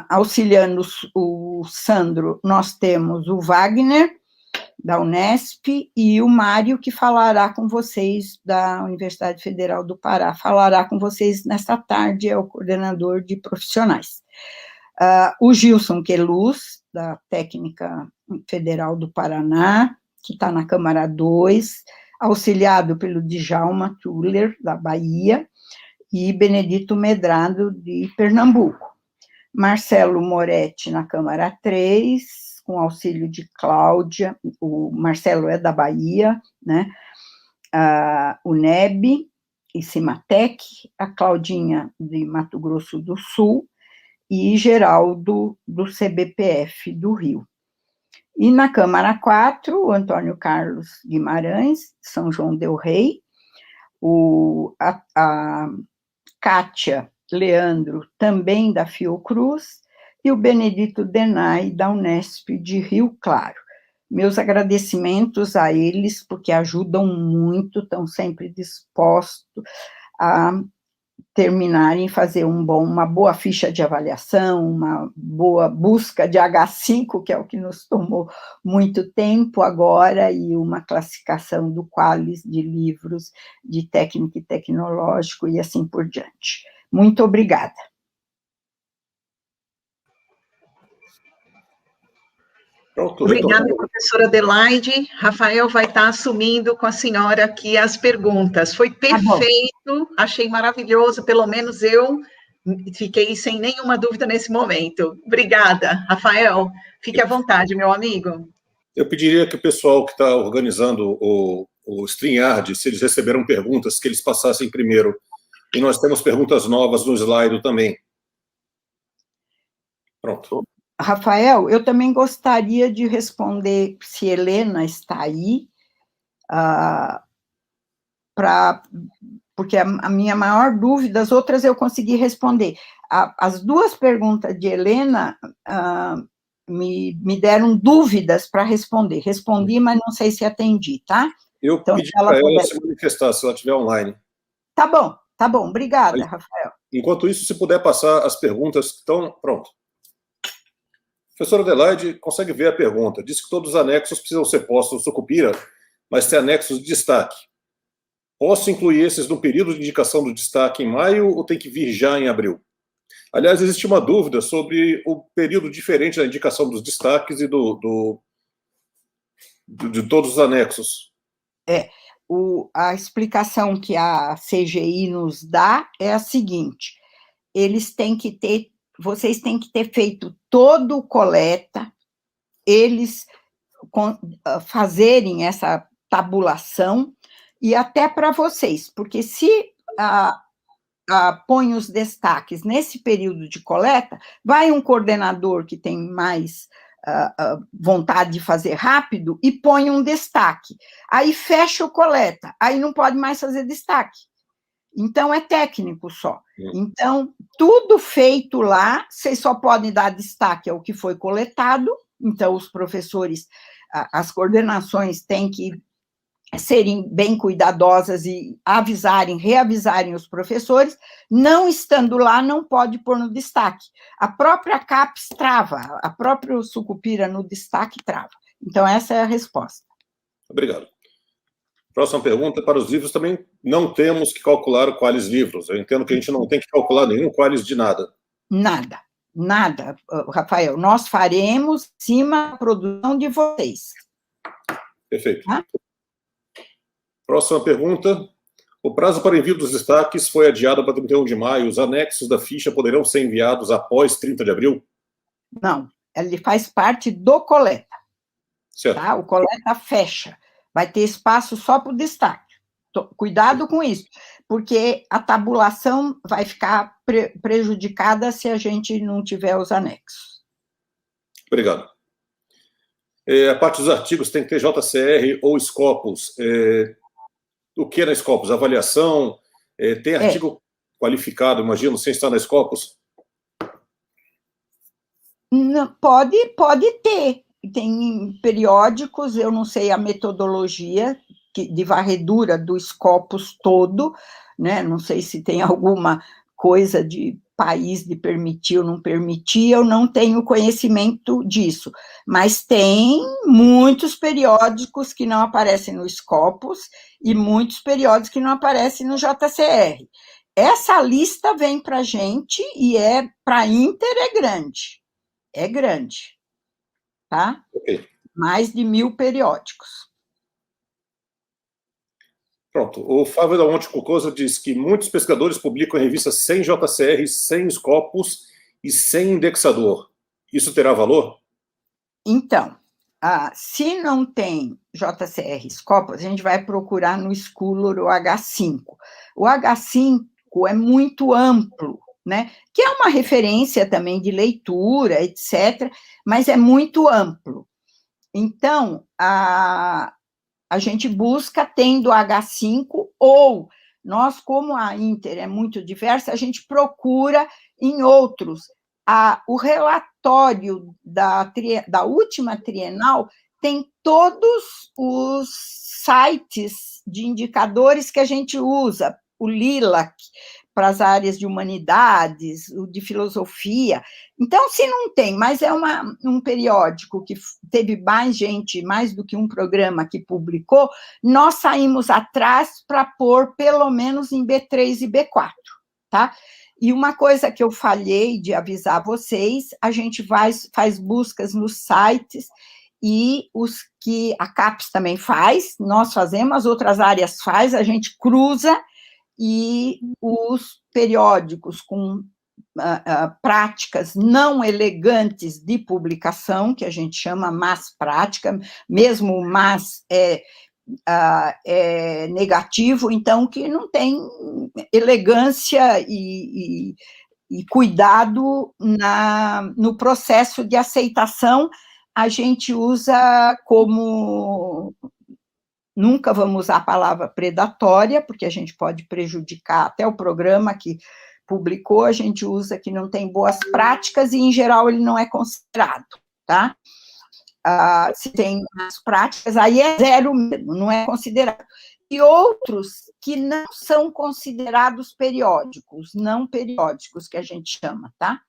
Auxiliando o Sandro, nós temos o Wagner, da Unesp, e o Mário, que falará com vocês, da Universidade Federal do Pará, falará com vocês nesta tarde, é o coordenador de profissionais. O Gilson Queluz, da Técnica Federal do Paraná, que está na Câmara 2, auxiliado pelo Djalma Tuller, da Bahia, e Benedito Medrado, de Pernambuco. Marcelo Moretti, na Câmara 3, com auxílio de Cláudia, o Marcelo é da Bahia, né? O NEB e Cimatec, a Claudinha, de Mato Grosso do Sul, e Geraldo, do CBPF do Rio. E na Câmara 4, o Antônio Carlos Guimarães, São João del Rei, a Kátia Leandro, também da Fiocruz, e o Benedito Denay, da Unesp de Rio Claro. Meus agradecimentos a eles, porque ajudam muito, estão sempre dispostos a terminarem, fazer uma boa ficha de avaliação, uma boa busca de H5, que é o que nos tomou muito tempo agora, e uma classificação do Qualis de livros de técnico e tecnológico, e assim por diante. Muito obrigada. Pronto, obrigada, professora Adelaide. Rafael vai estar assumindo com a senhora aqui as perguntas. Foi perfeito, achei maravilhoso, pelo menos eu fiquei sem nenhuma dúvida nesse momento. Obrigada, Rafael. Fique à vontade, meu amigo. Eu pediria que o pessoal que está organizando o StreamYard, se eles receberam perguntas, que eles passassem primeiro. E nós temos perguntas novas no slide também. Pronto. Rafael, eu também gostaria de responder, se Helena está aí, porque a minha maior dúvida, as outras eu consegui responder. As duas perguntas de Helena me deram dúvidas para responder. Respondi, mas não sei se atendi, tá? Eu então, pedi para ela se manifestar, se ela estiver online. Tá bom, obrigada, aí, Rafael. Enquanto isso, se puder passar as perguntas que estão... Pronto. Professora Adelaide consegue ver a pergunta. Diz que todos os anexos precisam ser postos no Sucupira, mas tem anexos de destaque. Posso incluir esses no período de indicação do destaque em maio ou tem que vir já em abril? Aliás, existe uma dúvida sobre o período diferente da indicação dos destaques e de todos os anexos. A explicação que a CGI nos dá é a seguinte: vocês têm que ter feito todo o coleta, eles fazerem essa tabulação, e até para vocês, porque se põe os destaques nesse período de coleta, vai um coordenador que tem mais vontade de fazer rápido e põe um destaque. Aí fecha o coleta, aí não pode mais fazer destaque. Então, é técnico só. Então, tudo feito lá, vocês só podem dar destaque ao que foi coletado, então os professores, as coordenações têm que serem bem cuidadosas e reavisarem os professores, não estando lá, não pode pôr no destaque. A própria CAPES trava, a própria Sucupira no destaque trava. Então, essa é a resposta. Obrigado. Próxima pergunta, para os livros também não temos que calcular quais livros. Eu entendo que a gente não tem que calcular nenhum quais de nada. Nada, Rafael. Nós faremos cima da produção de vocês. Perfeito. Próxima pergunta. O prazo para envio dos destaques foi adiado para 31 de maio. Os anexos da ficha poderão ser enviados após 30 de abril? Não, ele faz parte do coleta. Certo. Tá? O coleta fecha. Vai ter espaço só para o destaque. Cuidado com isso, porque a tabulação vai ficar prejudicada se a gente não tiver os anexos. Obrigado. A parte dos artigos tem que ter JCR ou Scopus. O que é na Scopus? Avaliação? Tem artigo qualificado, imagino, sem estar na Scopus? Não, pode ter. Tem periódicos, eu não sei a metodologia de varredura do Scopus todo, né? Não sei se tem alguma coisa de país de permitir ou não permitir, eu não tenho conhecimento disso, mas tem muitos periódicos que não aparecem no Scopus e muitos periódicos que não aparecem no JCR. Essa lista vem para a gente e para Inter é grande, tá? Okay. Mais de 1.000 periódicos. Pronto. O Fábio da Monte Cucosa diz que muitos pesquisadores publicam em revistas sem JCR, sem Scopus e sem indexador. Isso terá valor? Então, se não tem JCR Scopus, a gente vai procurar no Scholar o H5. O H5 é muito amplo, né? Que é uma referência também de leitura, etc., mas é muito amplo. Então, a gente busca tendo H5, ou nós, como a Inter é muito diversa, a gente procura em outros. O relatório da última trienal tem todos os sites de indicadores que a gente usa, o LILAC, para as áreas de humanidades, o de filosofia. Então, se não tem, mas é um periódico que teve mais gente, mais do que um programa que publicou, nós saímos atrás para pôr pelo menos em B3 e B4, tá? E uma coisa que eu falhei de avisar vocês, a gente faz buscas nos sites, e os que a CAPES também faz, nós fazemos, as outras áreas faz, a gente cruza, e os periódicos com práticas não elegantes de publicação, que a gente chama más prática, mesmo más é negativo, então, que não tem elegância e cuidado no processo de aceitação, a gente usa como... Nunca vamos usar a palavra predatória, porque a gente pode prejudicar até o programa que publicou, a gente usa que não tem boas práticas e, em geral, ele não é considerado, tá? Se tem as práticas, aí é zero mesmo, não é considerado. E outros que não são considerados periódicos, não periódicos, que a gente chama, tá?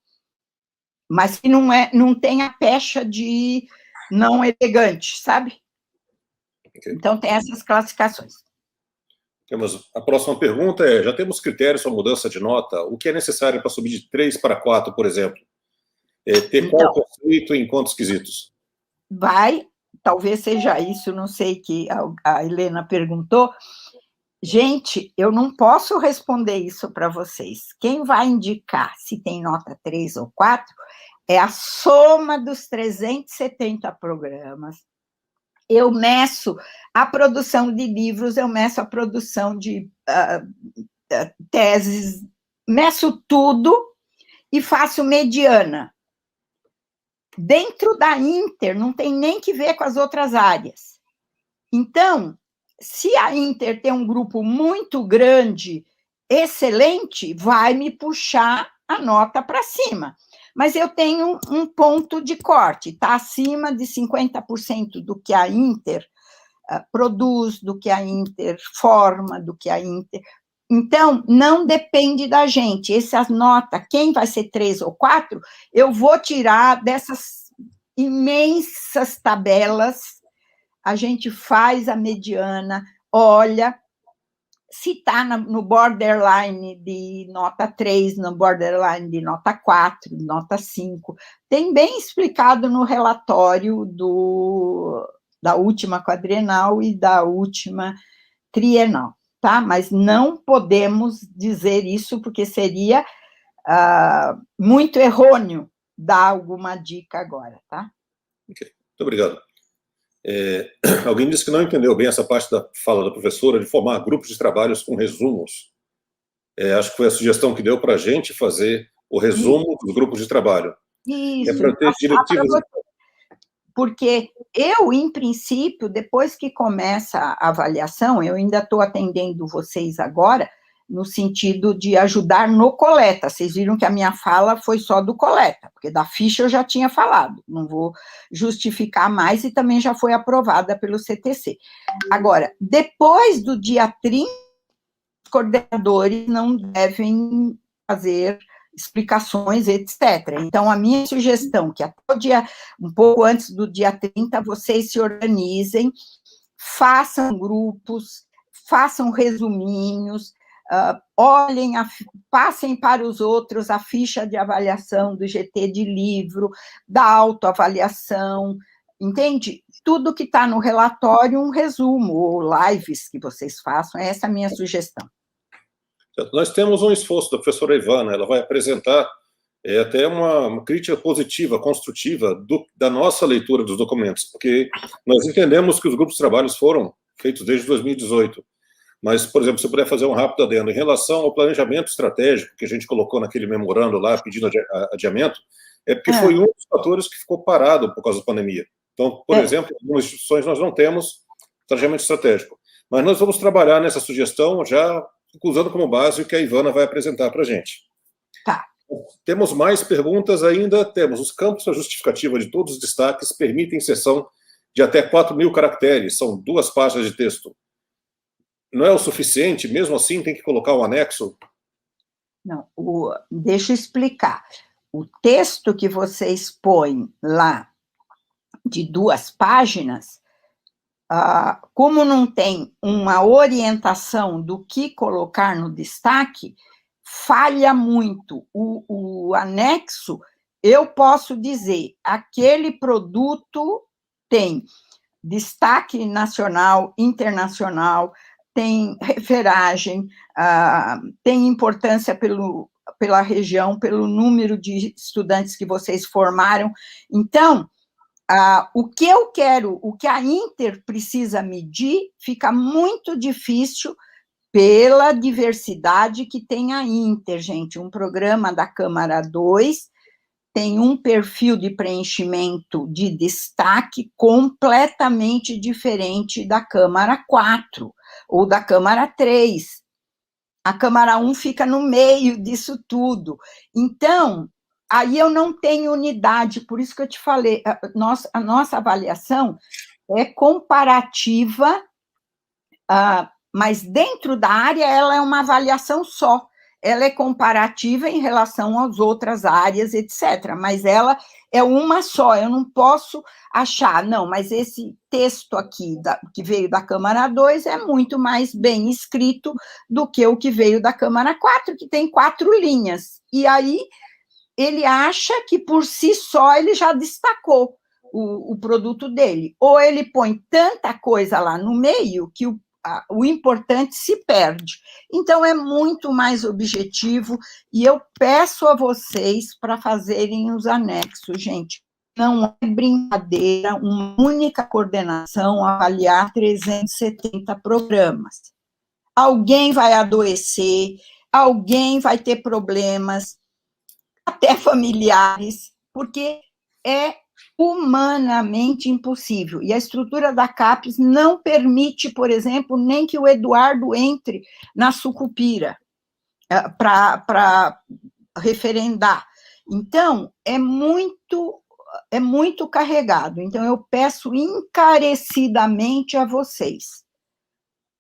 Mas que não tem a pecha de não elegante, sabe? Okay. Então, tem essas classificações. A próxima pergunta é, já temos critérios para mudança de nota? O que é necessário para subir de 3 para 4, por exemplo? Ter qual conceito em quantos quesitos? Talvez seja isso, não sei, que a Helena perguntou. Gente, eu não posso responder isso para vocês. Quem vai indicar se tem nota 3 ou 4 é a soma dos 370 programas. Eu meço a produção de livros, eu meço a produção de teses, meço tudo e faço mediana. Dentro da Inter, não tem nem que ver com as outras áreas. Então, se a Inter tem um grupo muito grande, excelente, vai me puxar a nota para cima. Mas eu tenho um ponto de corte, está acima de 50% do que a Inter produz, do que a Inter forma, do que a Inter... Então, não depende da gente. Essa nota, quem vai ser 3 ou 4, eu vou tirar dessas imensas tabelas, a gente faz a mediana, olha, se está no borderline de nota 3, no borderline de nota 4, nota 5, tem bem explicado no relatório da última quadrienal e da última trienal. Tá? Mas não podemos dizer isso, porque seria muito errôneo dar alguma dica agora, tá? Ok, muito obrigado. Alguém disse que não entendeu bem essa parte da fala da professora de formar grupos de trabalhos com resumos. Acho que foi a sugestão que deu para a gente fazer o resumo dos grupos de trabalho. Isso, para ter diretivas... Porque eu, em princípio, depois que começa a avaliação, eu ainda estou atendendo vocês agora, no sentido de ajudar no coleta. Vocês viram que a minha fala foi só do coleta, porque da ficha eu já tinha falado, não vou justificar mais, e também já foi aprovada pelo CTC. Agora, depois do dia 30, os coordenadores não devem fazer explicações, etc. Então, a minha sugestão, que até o dia, um pouco antes do dia 30, vocês se organizem, façam grupos, façam resuminhos, olhem, passem para os outros a ficha de avaliação do GT de livro, da autoavaliação, entende? Tudo que está no relatório, um resumo, ou lives que vocês façam, essa é a minha sugestão. Nós temos um esforço da professora Ivana, ela vai apresentar até uma crítica positiva, construtiva, da nossa leitura dos documentos, porque nós entendemos que os grupos de trabalhos foram feitos desde 2018, mas, por exemplo, se eu puder fazer um rápido adendo, em relação ao planejamento estratégico que a gente colocou naquele memorando lá, pedindo adiamento, é porque foi um dos fatores que ficou parado por causa da pandemia. Então, por exemplo, em algumas instituições nós não temos planejamento estratégico, mas nós vamos trabalhar nessa sugestão já usando como base o que a Ivana vai apresentar para a gente. Tá. Temos mais perguntas ainda, temos os campos da justificativa de todos os destaques permitem inserção de até 4.000 caracteres, são 2 páginas de texto. Não é o suficiente? Mesmo assim, tem que colocar um anexo? Não, deixa eu explicar. O texto que vocês põem lá, de 2 páginas, como não tem uma orientação do que colocar no destaque, falha muito. O anexo, eu posso dizer, aquele produto tem destaque nacional, internacional, tem referagem, tem importância pela região, pelo número de estudantes que vocês formaram. Então, o que eu quero, o que a Inter precisa medir, fica muito difícil pela diversidade que tem a Inter, gente. Um programa da Câmara 2 tem um perfil de preenchimento de destaque completamente diferente da Câmara 4 ou da Câmara 3. A Câmara 1 fica no meio disso tudo. Então, aí eu não tenho unidade, por isso que eu te falei, a nossa avaliação é comparativa, mas dentro da área ela é uma avaliação só. Ela é comparativa em relação às outras áreas, etc., mas ela é uma só, eu não posso achar, não, mas esse texto aqui, que veio da Câmara 2, é muito mais bem escrito do que o que veio da Câmara 4, que tem 4 linhas, e aí ele acha que por si só ele já destacou o produto dele, ou ele põe tanta coisa lá no meio que o importante se perde. Então, é muito mais objetivo, e eu peço a vocês para fazerem os anexos, gente. Não é brincadeira, uma única coordenação avaliar 370 programas. Alguém vai adoecer, alguém vai ter problemas, até familiares, porque é humanamente impossível. E a estrutura da CAPES não permite, por exemplo, nem que o Eduardo entre na Sucupira para referendar. Então, é muito carregado. Então, eu peço encarecidamente a vocês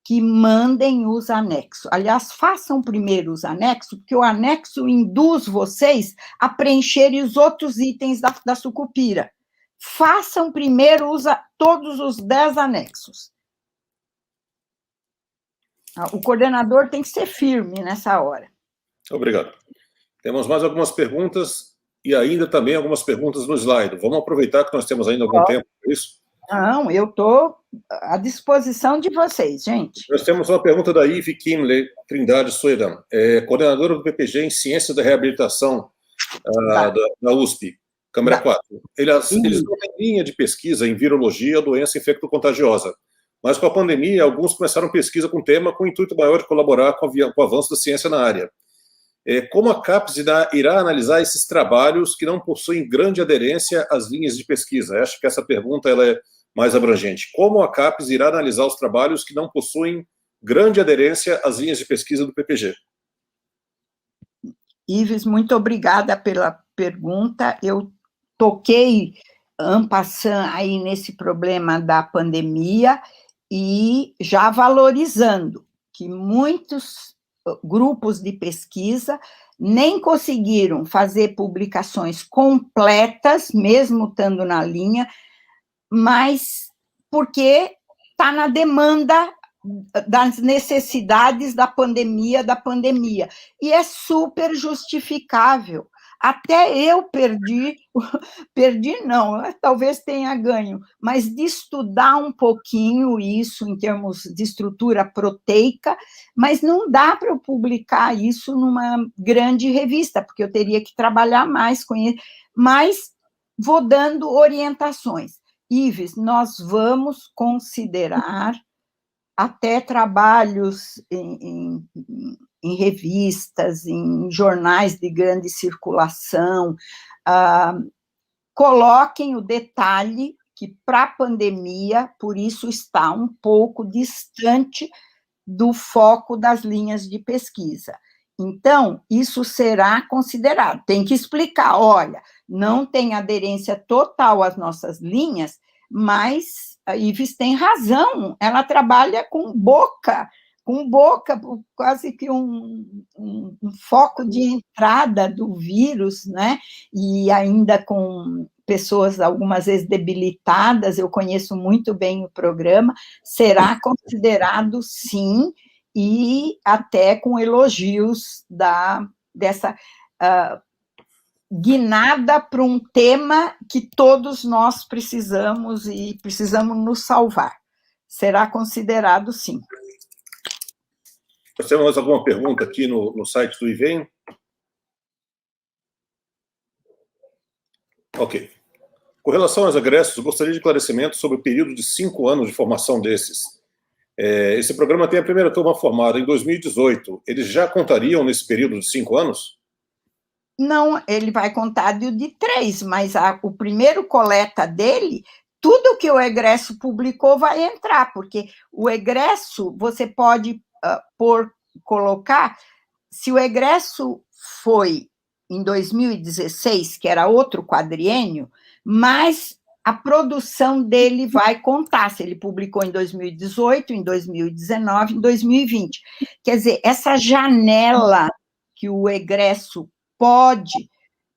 que mandem os anexos. Aliás, façam primeiro os anexos, porque o anexo induz vocês a preencherem os outros itens da Sucupira. Façam primeiro todos os 10 anexos. O coordenador tem que ser firme nessa hora. Obrigado. Temos mais algumas perguntas e ainda também algumas perguntas no slide. Vamos aproveitar que nós temos ainda algum tempo para isso? Não, eu estou à disposição de vocês, gente. Nós temos uma pergunta da Ivy Kimley Trindade Soedan, coordenadora do PPG em Ciência da Reabilitação da USP, Câmara 4. Eles não têm linha de pesquisa em virologia, doença infecto-contagiosa, mas com a pandemia, alguns começaram pesquisa com o tema com o intuito maior de colaborar com o avanço da ciência na área. Como a CAPES irá analisar esses trabalhos que não possuem grande aderência às linhas de pesquisa? Acho que essa pergunta ela é mais abrangente. Como a CAPES irá analisar os trabalhos que não possuem grande aderência às linhas de pesquisa do PPG? Ives, muito obrigada pela pergunta. Eu toquei en passant aí nesse problema da pandemia e já valorizando que muitos grupos de pesquisa nem conseguiram fazer publicações completas, mesmo estando na linha, mas porque está na demanda das necessidades da pandemia, e é super justificável. Até eu perdi não, talvez tenha ganho, mas de estudar um pouquinho isso em termos de estrutura proteica, mas não dá para eu publicar isso numa grande revista, porque eu teria que trabalhar mais com isso, mas vou dando orientações. Ives, nós vamos considerar até trabalhos em revistas, em jornais de grande circulação, coloquem o detalhe que para a pandemia, por isso está um pouco distante do foco das linhas de pesquisa. Então, isso será considerado. Tem que explicar, olha, não tem aderência total às nossas linhas, mas a Ives tem razão, ela trabalha com boca, quase que um foco de entrada do vírus, né? E ainda com pessoas algumas vezes debilitadas, eu conheço muito bem o programa, será considerado sim, e até com elogios dessa guinada para um tema que todos nós precisamos e precisamos nos salvar. Será considerado sim. Nós temos mais alguma pergunta aqui no site do IVEM? Ok. Com relação aos egressos, gostaria de esclarecimento sobre o período de 5 anos de formação desses. Esse programa tem a primeira turma formada em 2018. Eles já contariam nesse período de 5 anos? Não, ele vai contar de 3, mas o primeiro coleta dele, tudo que o egresso publicou vai entrar, porque o egresso, você pode colocar, se o egresso foi em 2016, que era outro quadriênio, mas a produção dele vai contar, se ele publicou em 2018, em 2019, em 2020. Quer dizer, essa janela que o egresso pode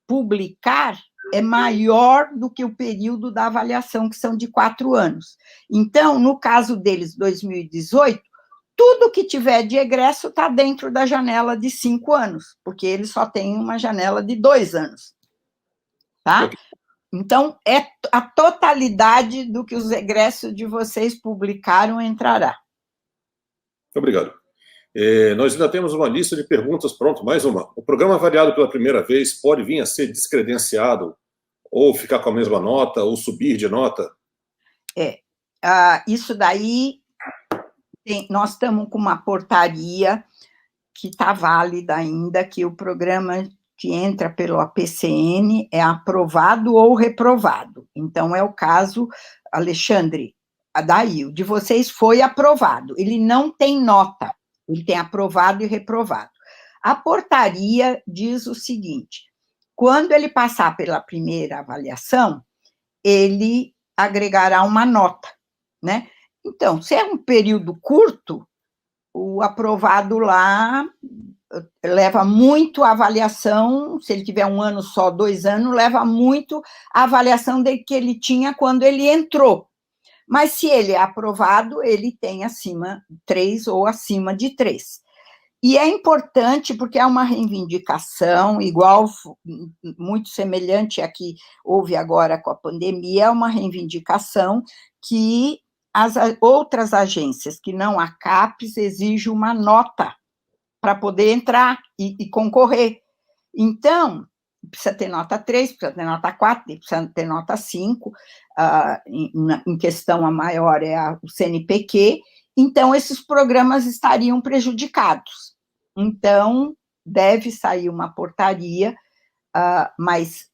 publicar é maior do que o período da avaliação, que são de 4 anos. Então, no caso deles, 2018, tudo que tiver de egresso está dentro da janela de 5 anos, porque eles só têm uma janela de 2 anos. Tá? Então, a totalidade do que os egressos de vocês publicaram entrará. Obrigado. Nós ainda temos uma lista de perguntas, pronto, mais uma. O programa avaliado pela primeira vez pode vir a ser descredenciado, ou ficar com a mesma nota, ou subir de nota? Isso daí, nós estamos com uma portaria que está válida ainda, que o programa que entra pelo APCN é aprovado ou reprovado. Então, é o caso, Alexandre, daí, o de vocês foi aprovado, ele não tem nota, ele tem aprovado e reprovado. A portaria diz o seguinte: quando ele passar pela primeira avaliação, ele agregará uma nota, né? Então, se é um período curto, o aprovado lá leva muito a avaliação, se ele tiver 1 ano só, 2 anos, leva muito a avaliação que ele tinha quando ele entrou. Mas se ele é aprovado, ele tem acima de 3 ou acima de 3. E é importante porque é uma reivindicação, igual, muito semelhante à que houve agora com a pandemia, é uma reivindicação que as outras agências, que não a CAPES, exigem uma nota para poder entrar e concorrer. Então, precisa ter nota 3, precisa ter nota 4, precisa ter nota 5, em questão a maior é o CNPq, então esses programas estariam prejudicados. Então, deve sair uma portaria, mas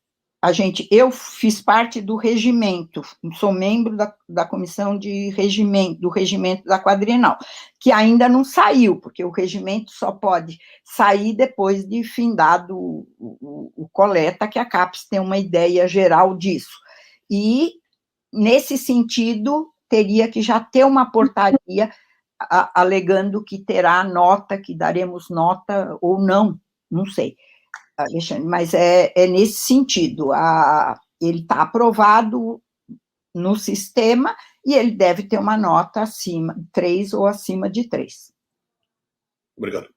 eu fiz parte do regimento, sou membro da comissão de regimento, do regimento da quadrienal, que ainda não saiu, porque o regimento só pode sair depois de findado o coleta, que a CAPES tem uma ideia geral disso. E, nesse sentido, teria que já ter uma portaria alegando que terá nota, que daremos nota ou não sei. Alexandre, mas é nesse sentido, ele está aprovado no sistema e ele deve ter uma nota acima de 3 ou acima de 3. Obrigado.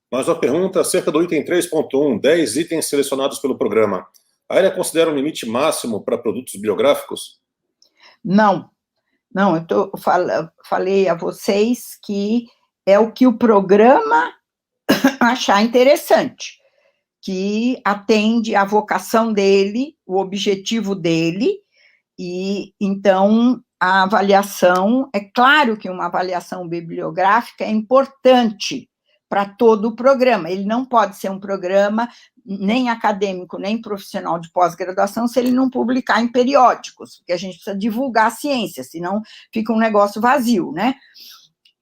Mais uma pergunta acerca do item 3.1, 10 itens selecionados pelo programa. A área considera um limite máximo para produtos biográficos? Não, eu falei a vocês que é o que o programa achar interessante, que atende à vocação dele, o objetivo dele, e então a avaliação, é claro que uma avaliação bibliográfica é importante para todo o programa, ele não pode ser um programa nem acadêmico, nem profissional de pós-graduação, se ele não publicar em periódicos, porque a gente precisa divulgar a ciência, senão fica um negócio vazio, né?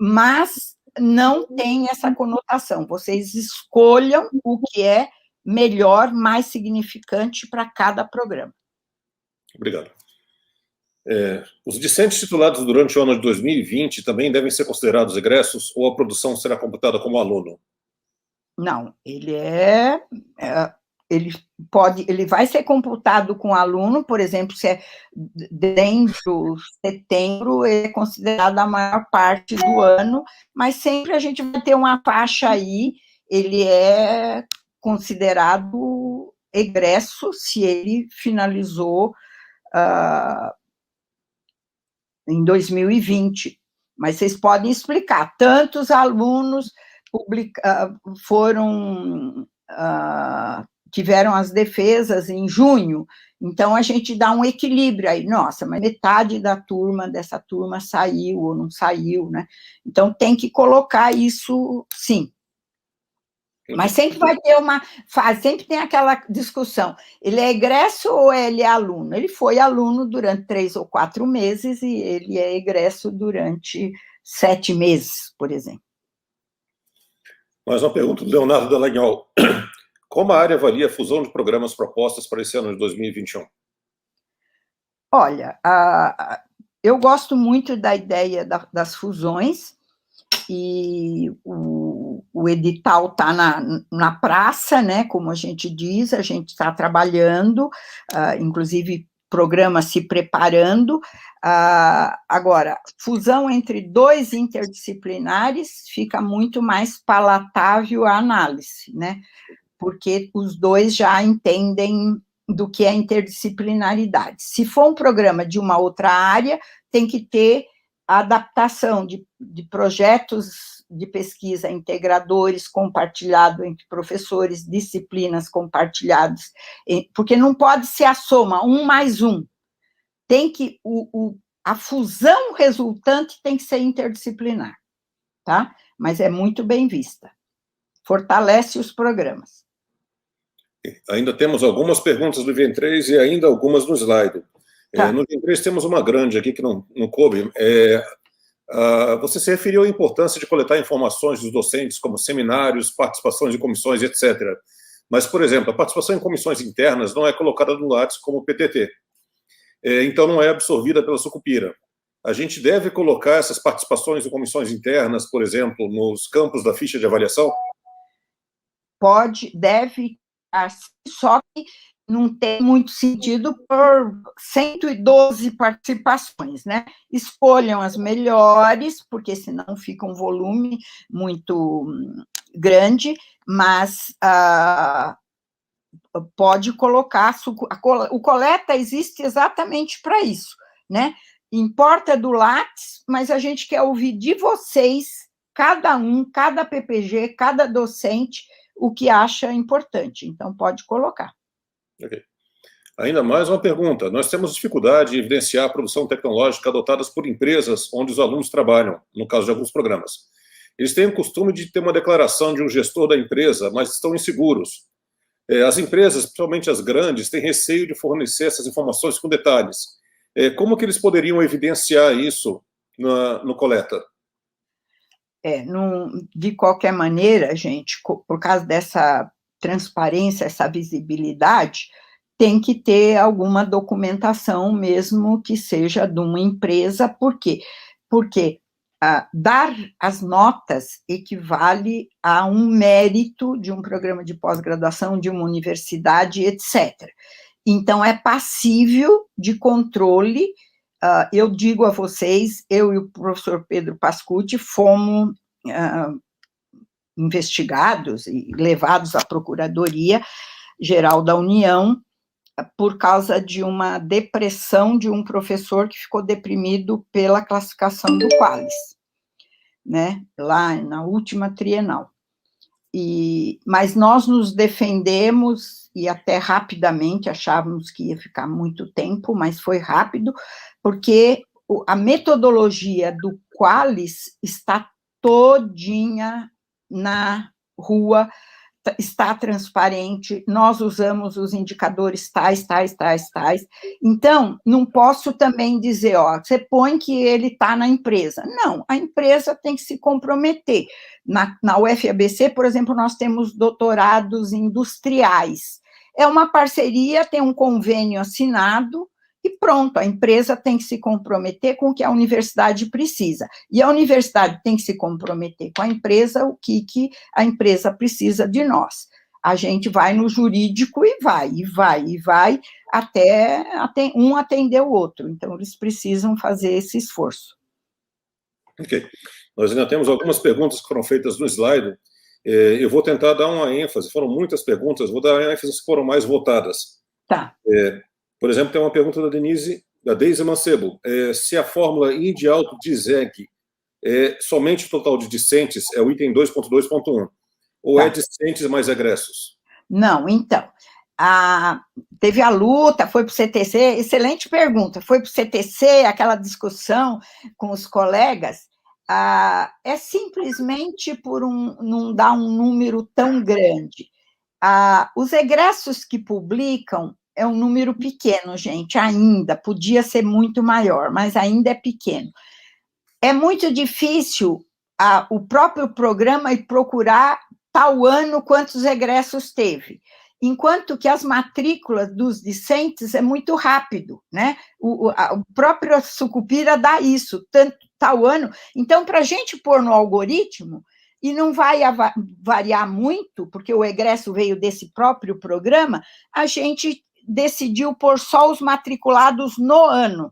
Mas não tem essa conotação, vocês escolham o que é melhor, mais significante para cada programa. Obrigado. Os discentes titulados durante o ano de 2020 também devem ser considerados egressos ou a produção será computada como aluno? Não, ele vai ser computado com aluno, por exemplo, se é dentro de setembro, ele é considerado a maior parte do ano, mas sempre a gente vai ter uma faixa aí, ele é considerado egresso se ele finalizou em 2020, mas vocês podem explicar, tantos alunos tiveram as defesas em junho, então a gente dá um equilíbrio aí, nossa, mas metade dessa turma saiu ou não saiu, né? Então tem que colocar isso, sim. Mas sempre vai ter sempre tem aquela discussão, ele é egresso ou ele é aluno? Ele foi aluno durante 3 ou 4 meses e ele é egresso durante 7 meses, por exemplo. Mais uma pergunta do Leonardo Dallagnol. Como a área avalia a fusão de programas propostas para esse ano de 2021? Olha, eu gosto muito da ideia das fusões, e o edital está na praça, né, como a gente diz, a gente está trabalhando, inclusive programa se preparando. Agora, fusão entre 2 interdisciplinares fica muito mais palatável a análise, né, porque os 2 já entendem do que é interdisciplinaridade. Se for um programa de uma outra área, tem que ter a adaptação de projetos de pesquisa integradores compartilhado entre professores, disciplinas compartilhadas, porque não pode ser a soma, 1 mais 1. Tem que, a fusão resultante tem que ser interdisciplinar, tá? Mas é muito bem vista. Fortalece os programas. Ainda temos algumas perguntas do Ivan 3 e ainda algumas no slide. Tá. No Ivan 3 temos uma grande aqui que não coube. Você se referiu à importância de coletar informações dos docentes, como seminários, participações em comissões, etc. Mas, por exemplo, a participação em comissões internas não é colocada no Lattes como PTT. Então, não é absorvida pela Sucupira. A gente deve colocar essas participações em comissões internas, por exemplo, nos campos da ficha de avaliação? Pode, deve, só que não tem muito sentido por 112 participações, né? Escolham as melhores, porque senão fica um volume muito grande, mas pode colocar, o coleta existe exatamente para isso, né? Importa do Lattes, mas a gente quer ouvir de vocês, cada PPG, cada docente, o que acha importante, então pode colocar. Okay. Ainda mais uma pergunta. Nós temos dificuldade em evidenciar a produção tecnológica adotadas por empresas onde os alunos trabalham, no caso de alguns programas. Eles têm o costume de ter uma declaração de um gestor da empresa, mas estão inseguros. As empresas, principalmente as grandes, têm receio de fornecer essas informações com detalhes. Como que eles poderiam evidenciar isso no coleta? De qualquer maneira, gente, por causa dessa transparência, essa visibilidade, tem que ter alguma documentação, mesmo que seja de uma empresa. Por quê? Porque dar as notas equivale a um mérito de um programa de pós-graduação, de uma universidade, etc. Então, é passível de controle. Eu digo a vocês, eu e o professor Pedro Pascucci fomos investigados e levados à Procuradoria-Geral da União por causa de uma depressão de um professor que ficou deprimido pela classificação do Qualis, né, lá na última trienal. Mas nós nos defendemos, e até rapidamente, achávamos que ia ficar muito tempo, mas foi rápido, porque a metodologia do Qualis está todinha na rua, está transparente, nós usamos os indicadores tais. Então, não posso também dizer, você põe que ele está na empresa. Não, a empresa tem que se comprometer. Na UFABC, por exemplo, nós temos doutorados industriais. É uma parceria, tem um convênio assinado, e pronto, a empresa tem que se comprometer com o que a universidade precisa. E a universidade tem que se comprometer com a empresa, o que a empresa precisa de nós. A gente vai no jurídico e vai, até um atender o outro. Então, eles precisam fazer esse esforço. Ok. Nós ainda temos algumas perguntas que foram feitas no slide. Eu vou tentar dar uma ênfase. Foram muitas perguntas, vou dar ênfase que foram mais votadas. Tá. Por exemplo, tem uma pergunta da Deise Mancebo. Se a fórmula Indi alto de ZEG somente o total de discentes é o item 2.2.1, ou é discentes mais egressos? Não, então, teve a luta, foi para o CTC, excelente pergunta, foi para o CTC, aquela discussão com os colegas, é simplesmente por não dar um número tão grande. Os egressos que publicam é um número pequeno, gente, ainda, podia ser muito maior, mas ainda é pequeno. É muito difícil o próprio programa ir procurar tal ano quantos egressos teve, enquanto que as matrículas dos discentes é muito rápido, né? O próprio Sucupira dá isso, tal ano. Então, para a gente pôr no algoritmo, e não vai variar muito, porque o egresso veio desse próprio programa, a gente decidiu pôr só os matriculados no ano,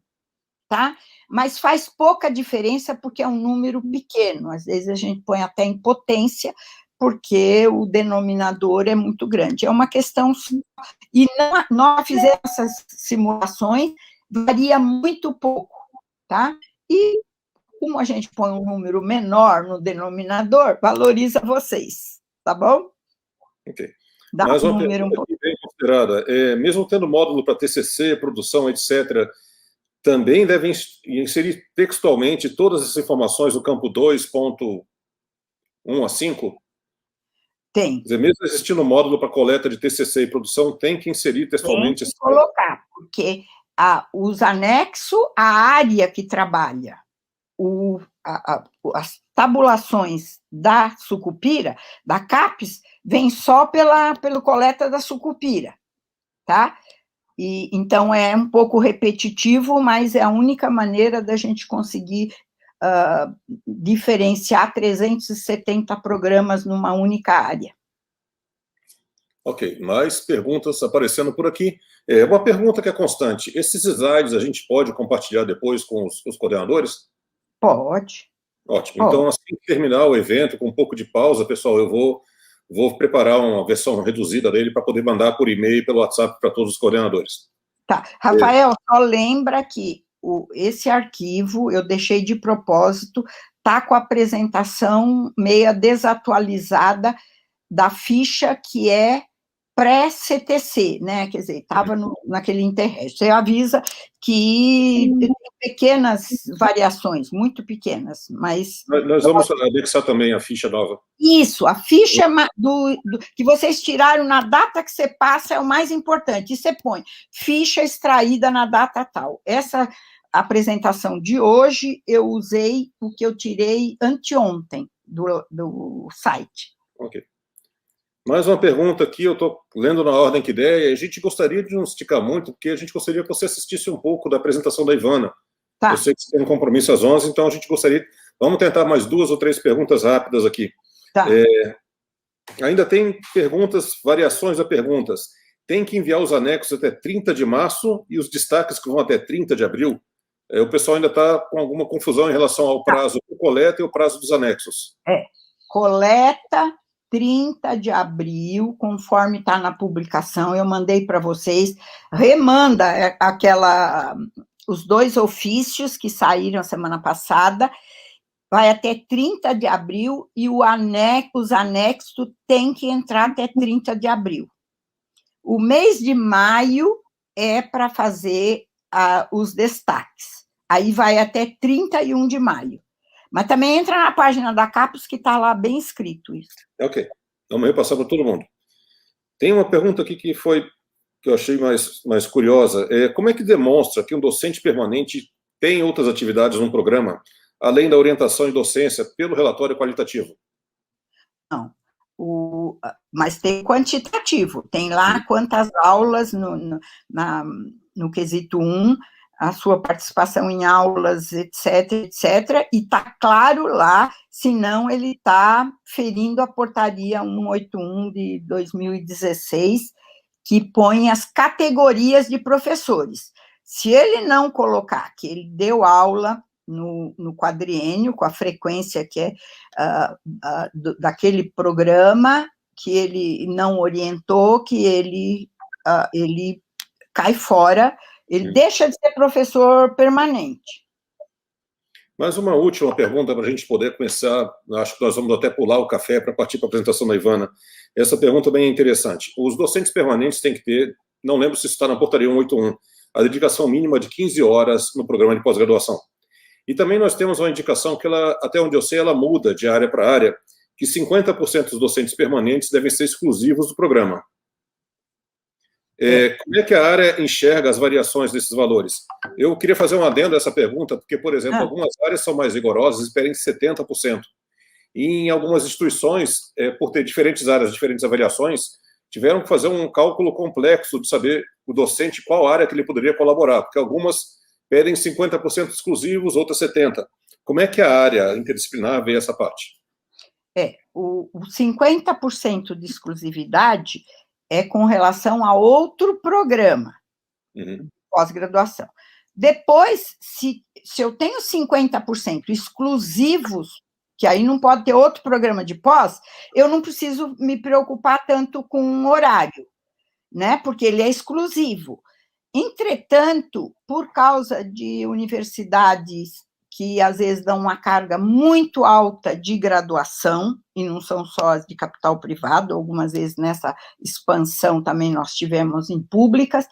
tá? Mas faz pouca diferença, porque é um número pequeno, às vezes a gente põe até em potência, porque o denominador é muito grande. É uma questão... E nós fizemos essas simulações, varia muito pouco, tá? E como a gente põe um número menor no denominador, valoriza vocês, tá bom? Ok. Dá Mas um uma número pergunta aqui bem considerada, mesmo tendo módulo para TCC, produção, etc., também devem inserir textualmente todas essas informações do campo 2.1 a 5? Tem. Quer dizer, mesmo existindo um módulo para coleta de TCC e produção, tem que inserir textualmente... Tem que colocar, porque os anexos, a área que trabalha, as tabulações da sucupira, da CAPES, vem só pelo coleta da sucupira, tá? E, então, é um pouco repetitivo, mas é a única maneira da gente conseguir diferenciar 370 programas numa única área. Ok, mais perguntas aparecendo por aqui. Uma pergunta que é constante. Esses slides a gente pode compartilhar depois com os coordenadores? Pode. Ótimo. Pode. Então, assim que terminar o evento, com um pouco de pausa, pessoal, eu vou preparar uma versão reduzida dele para poder mandar por e-mail e pelo WhatsApp para todos os coordenadores. Tá. Rafael, só lembra que esse arquivo, eu deixei de propósito, tá com a apresentação meia desatualizada da ficha que é pré-CTC, né? Quer dizer, estava naquele Interreg. Você avisa que tem pequenas variações, muito pequenas, mas... Nós vamos anexar também a ficha nova. Isso, a ficha que vocês tiraram na data que você passa é o mais importante, e você põe ficha extraída na data tal. Essa apresentação de hoje, eu usei o que eu tirei anteontem do site. Ok. Mais uma pergunta aqui, eu estou lendo na ordem que der, e a gente gostaria de não esticar muito, porque a gente gostaria que você assistisse um pouco da apresentação da Ivana. Tá. Eu sei que você tem um compromisso às 11, então a gente gostaria... Vamos tentar mais 2 ou 3 perguntas rápidas aqui. Tá. Ainda tem perguntas, variações a perguntas. Tem que enviar os anexos até 30 de março e os destaques que vão até 30 de abril? O pessoal ainda está com alguma confusão em relação ao prazo do coleta e o prazo dos anexos. Coleta... 30 de abril, conforme está na publicação, eu mandei para vocês, remanda os 2 ofícios que saíram semana passada, vai até 30 de abril, e os anexos têm que entrar até 30 de abril. O mês de maio é para fazer os destaques, aí vai até 31 de maio. Mas também entra na página da CAPES, que está lá bem escrito isso. Ok. Vamos repassar para todo mundo. Tem uma pergunta aqui que eu achei mais curiosa. Como é que demonstra que um docente permanente tem outras atividades no programa, além da orientação e docência, pelo relatório qualitativo? Não. Mas tem quantitativo. Tem lá quantas aulas no quesito 1, a sua participação em aulas, etc., etc., e está claro lá, senão ele está ferindo a portaria 181 de 2016, que põe as categorias de professores. Se ele não colocar que ele deu aula no quadriênio, com a frequência que é daquele programa, que ele não orientou, que ele cai fora, ele deixa de ser professor permanente. Mais uma última pergunta para a gente poder começar, acho que nós vamos até pular o café para partir para a apresentação da Ivana. Essa pergunta bem interessante. Os docentes permanentes têm que ter, não lembro se está na portaria 181, a dedicação mínima de 15 horas no programa de pós-graduação. E também nós temos uma indicação que, até onde eu sei, ela muda de área para área, que 50% dos docentes permanentes devem ser exclusivos do programa. Como é que a área enxerga as variações desses valores? Eu queria fazer um adendo a essa pergunta, porque, por exemplo, algumas áreas são mais rigorosas e pedem 70%. E em algumas instituições, por ter diferentes áreas, diferentes avaliações, tiveram que fazer um cálculo complexo de saber o docente qual área que ele poderia colaborar, porque algumas pedem 50% exclusivos, outras 70%. Como é que a área interdisciplinar vê essa parte? O 50% de exclusividade é com relação a outro programa, pós-graduação. Depois, se eu tenho 50% exclusivos, que aí não pode ter outro programa de pós, eu não preciso me preocupar tanto com o horário, né? Porque ele é exclusivo. Entretanto, por causa de universidades que às vezes dão uma carga muito alta de graduação, e não são só as de capital privado, algumas vezes nessa expansão também nós tivemos em públicas,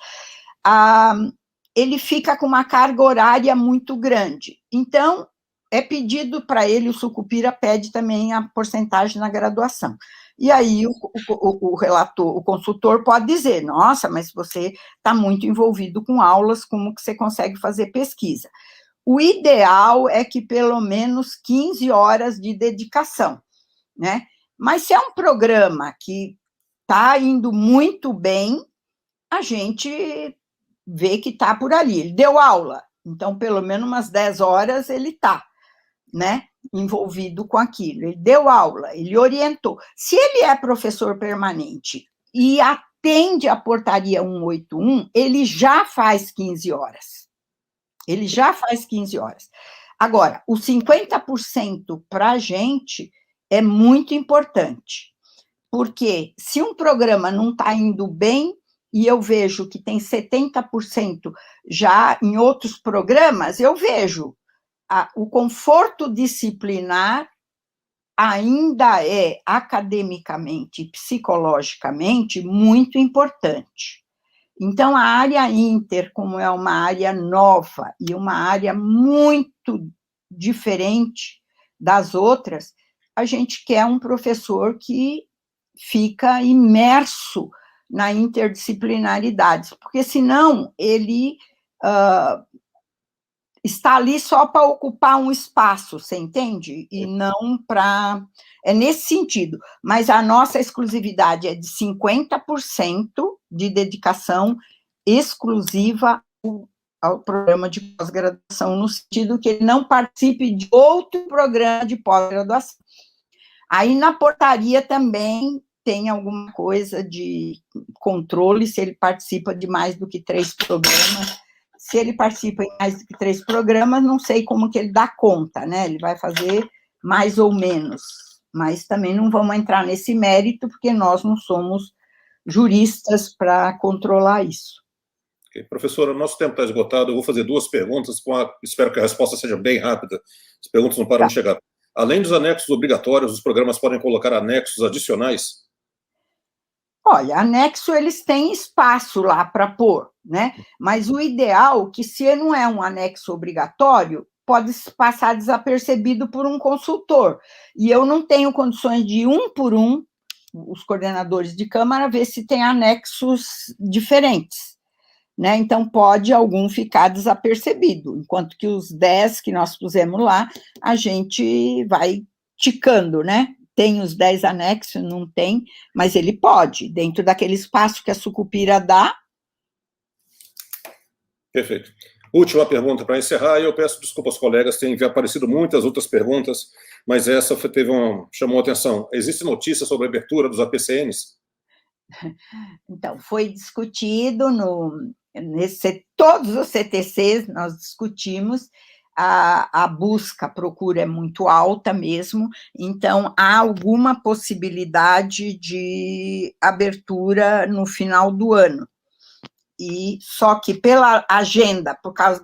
ele fica com uma carga horária muito grande. Então, é pedido para ele, o Sucupira pede também a porcentagem na graduação. E aí o relator, o consultor pode dizer, nossa, mas você está muito envolvido com aulas, como que você consegue fazer pesquisa? O ideal é que pelo menos 15 horas de dedicação, né? Mas se é um programa que está indo muito bem, a gente vê que está por ali. Ele deu aula, então pelo menos umas 10 horas ele está, né, envolvido com aquilo. Ele deu aula, ele orientou. Se ele é professor permanente e atende a portaria 181, ele já faz 15 horas. Ele já faz 15 horas. Agora, os 50% para a gente é muito importante, porque se um programa não está indo bem, e eu vejo que tem 70% já em outros programas, eu vejo o conforto disciplinar ainda é academicamente e psicologicamente muito importante. Então, a área Inter, como é uma área nova e uma área muito diferente das outras, a gente quer um professor que fica imerso na interdisciplinaridade, porque senão ele está ali só para ocupar um espaço, você entende? E não para... É nesse sentido, mas a nossa exclusividade é de 50% de dedicação exclusiva ao programa de pós-graduação, no sentido que ele não participe de outro programa de pós-graduação. Aí, na portaria também tem alguma coisa de controle, se ele participa de mais do que 3 programas. Se ele participa em mais do que 3 programas, não sei como que ele dá conta, né? Ele vai fazer mais ou menos, mas também não vamos entrar nesse mérito, porque nós não somos juristas para controlar isso. Okay. Professora, nosso tempo está esgotado, eu vou fazer 2 perguntas, espero que a resposta seja bem rápida, as perguntas não param de chegar. Além dos anexos obrigatórios, os programas podem colocar anexos adicionais? Olha, anexo eles têm espaço lá para pôr, né? Mas o ideal é que, se não é um anexo obrigatório, pode passar desapercebido por um consultor. E eu não tenho condições de, um por um, os coordenadores de Câmara, ver se tem anexos diferentes, né? Então, pode algum ficar desapercebido, enquanto que os 10 que nós pusemos lá, a gente vai ticando, né? Tem os 10 anexos, não tem, mas ele pode, dentro daquele espaço que a Sucupira dá. Perfeito. Última pergunta para encerrar, e eu peço desculpa aos colegas, tem aparecido muitas outras perguntas, mas essa chamou a atenção. Existe notícia sobre a abertura dos APCNs? Então, foi discutido todos os CTCs, nós discutimos, a busca, a procura é muito alta mesmo, então há alguma possibilidade de abertura no final do ano. E só que pela agenda, por causa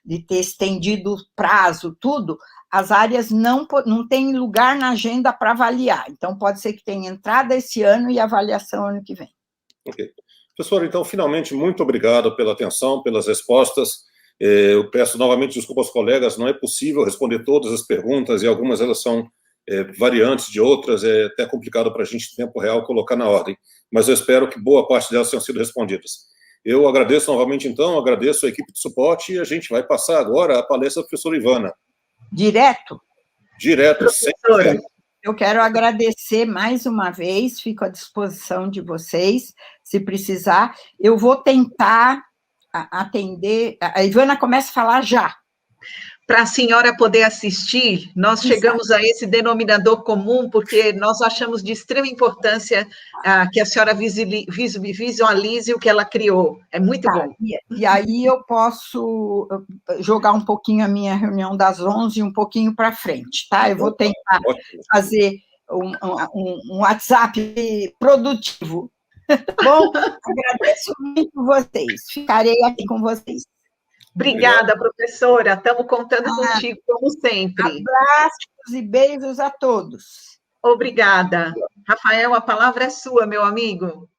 de ter estendido o prazo, tudo, as áreas não têm lugar na agenda para avaliar. Então, pode ser que tenha entrada esse ano e avaliação ano que vem. Ok. Professor, então, finalmente, muito obrigado pela atenção, pelas respostas. Eu peço novamente desculpa aos colegas, não é possível responder todas as perguntas, e algumas elas são variantes de outras, é até complicado para a gente, em tempo real, colocar na ordem. Mas eu espero que boa parte delas tenham sido respondidas. Eu agradeço novamente, então, agradeço a equipe de suporte, e a gente vai passar agora a palestra da professora Ivana. Direto? Direto, sempre. Eu quero agradecer mais uma vez, fico à disposição de vocês, se precisar. Eu vou tentar atender. A Ivana começa a falar já. Para a senhora poder assistir, nós chegamos a esse denominador comum, porque nós achamos de extrema importância que a senhora visualize o que ela criou. É muito bom. E aí eu posso jogar um pouquinho a minha reunião das 11 um pouquinho para frente, tá? Eu vou tentar fazer um WhatsApp produtivo. Bom, agradeço muito vocês. Ficarei aqui com vocês. Obrigada, professora. Estamos contando contigo, como sempre. Abraços e beijos a todos. Obrigada. Rafael, a palavra é sua, meu amigo.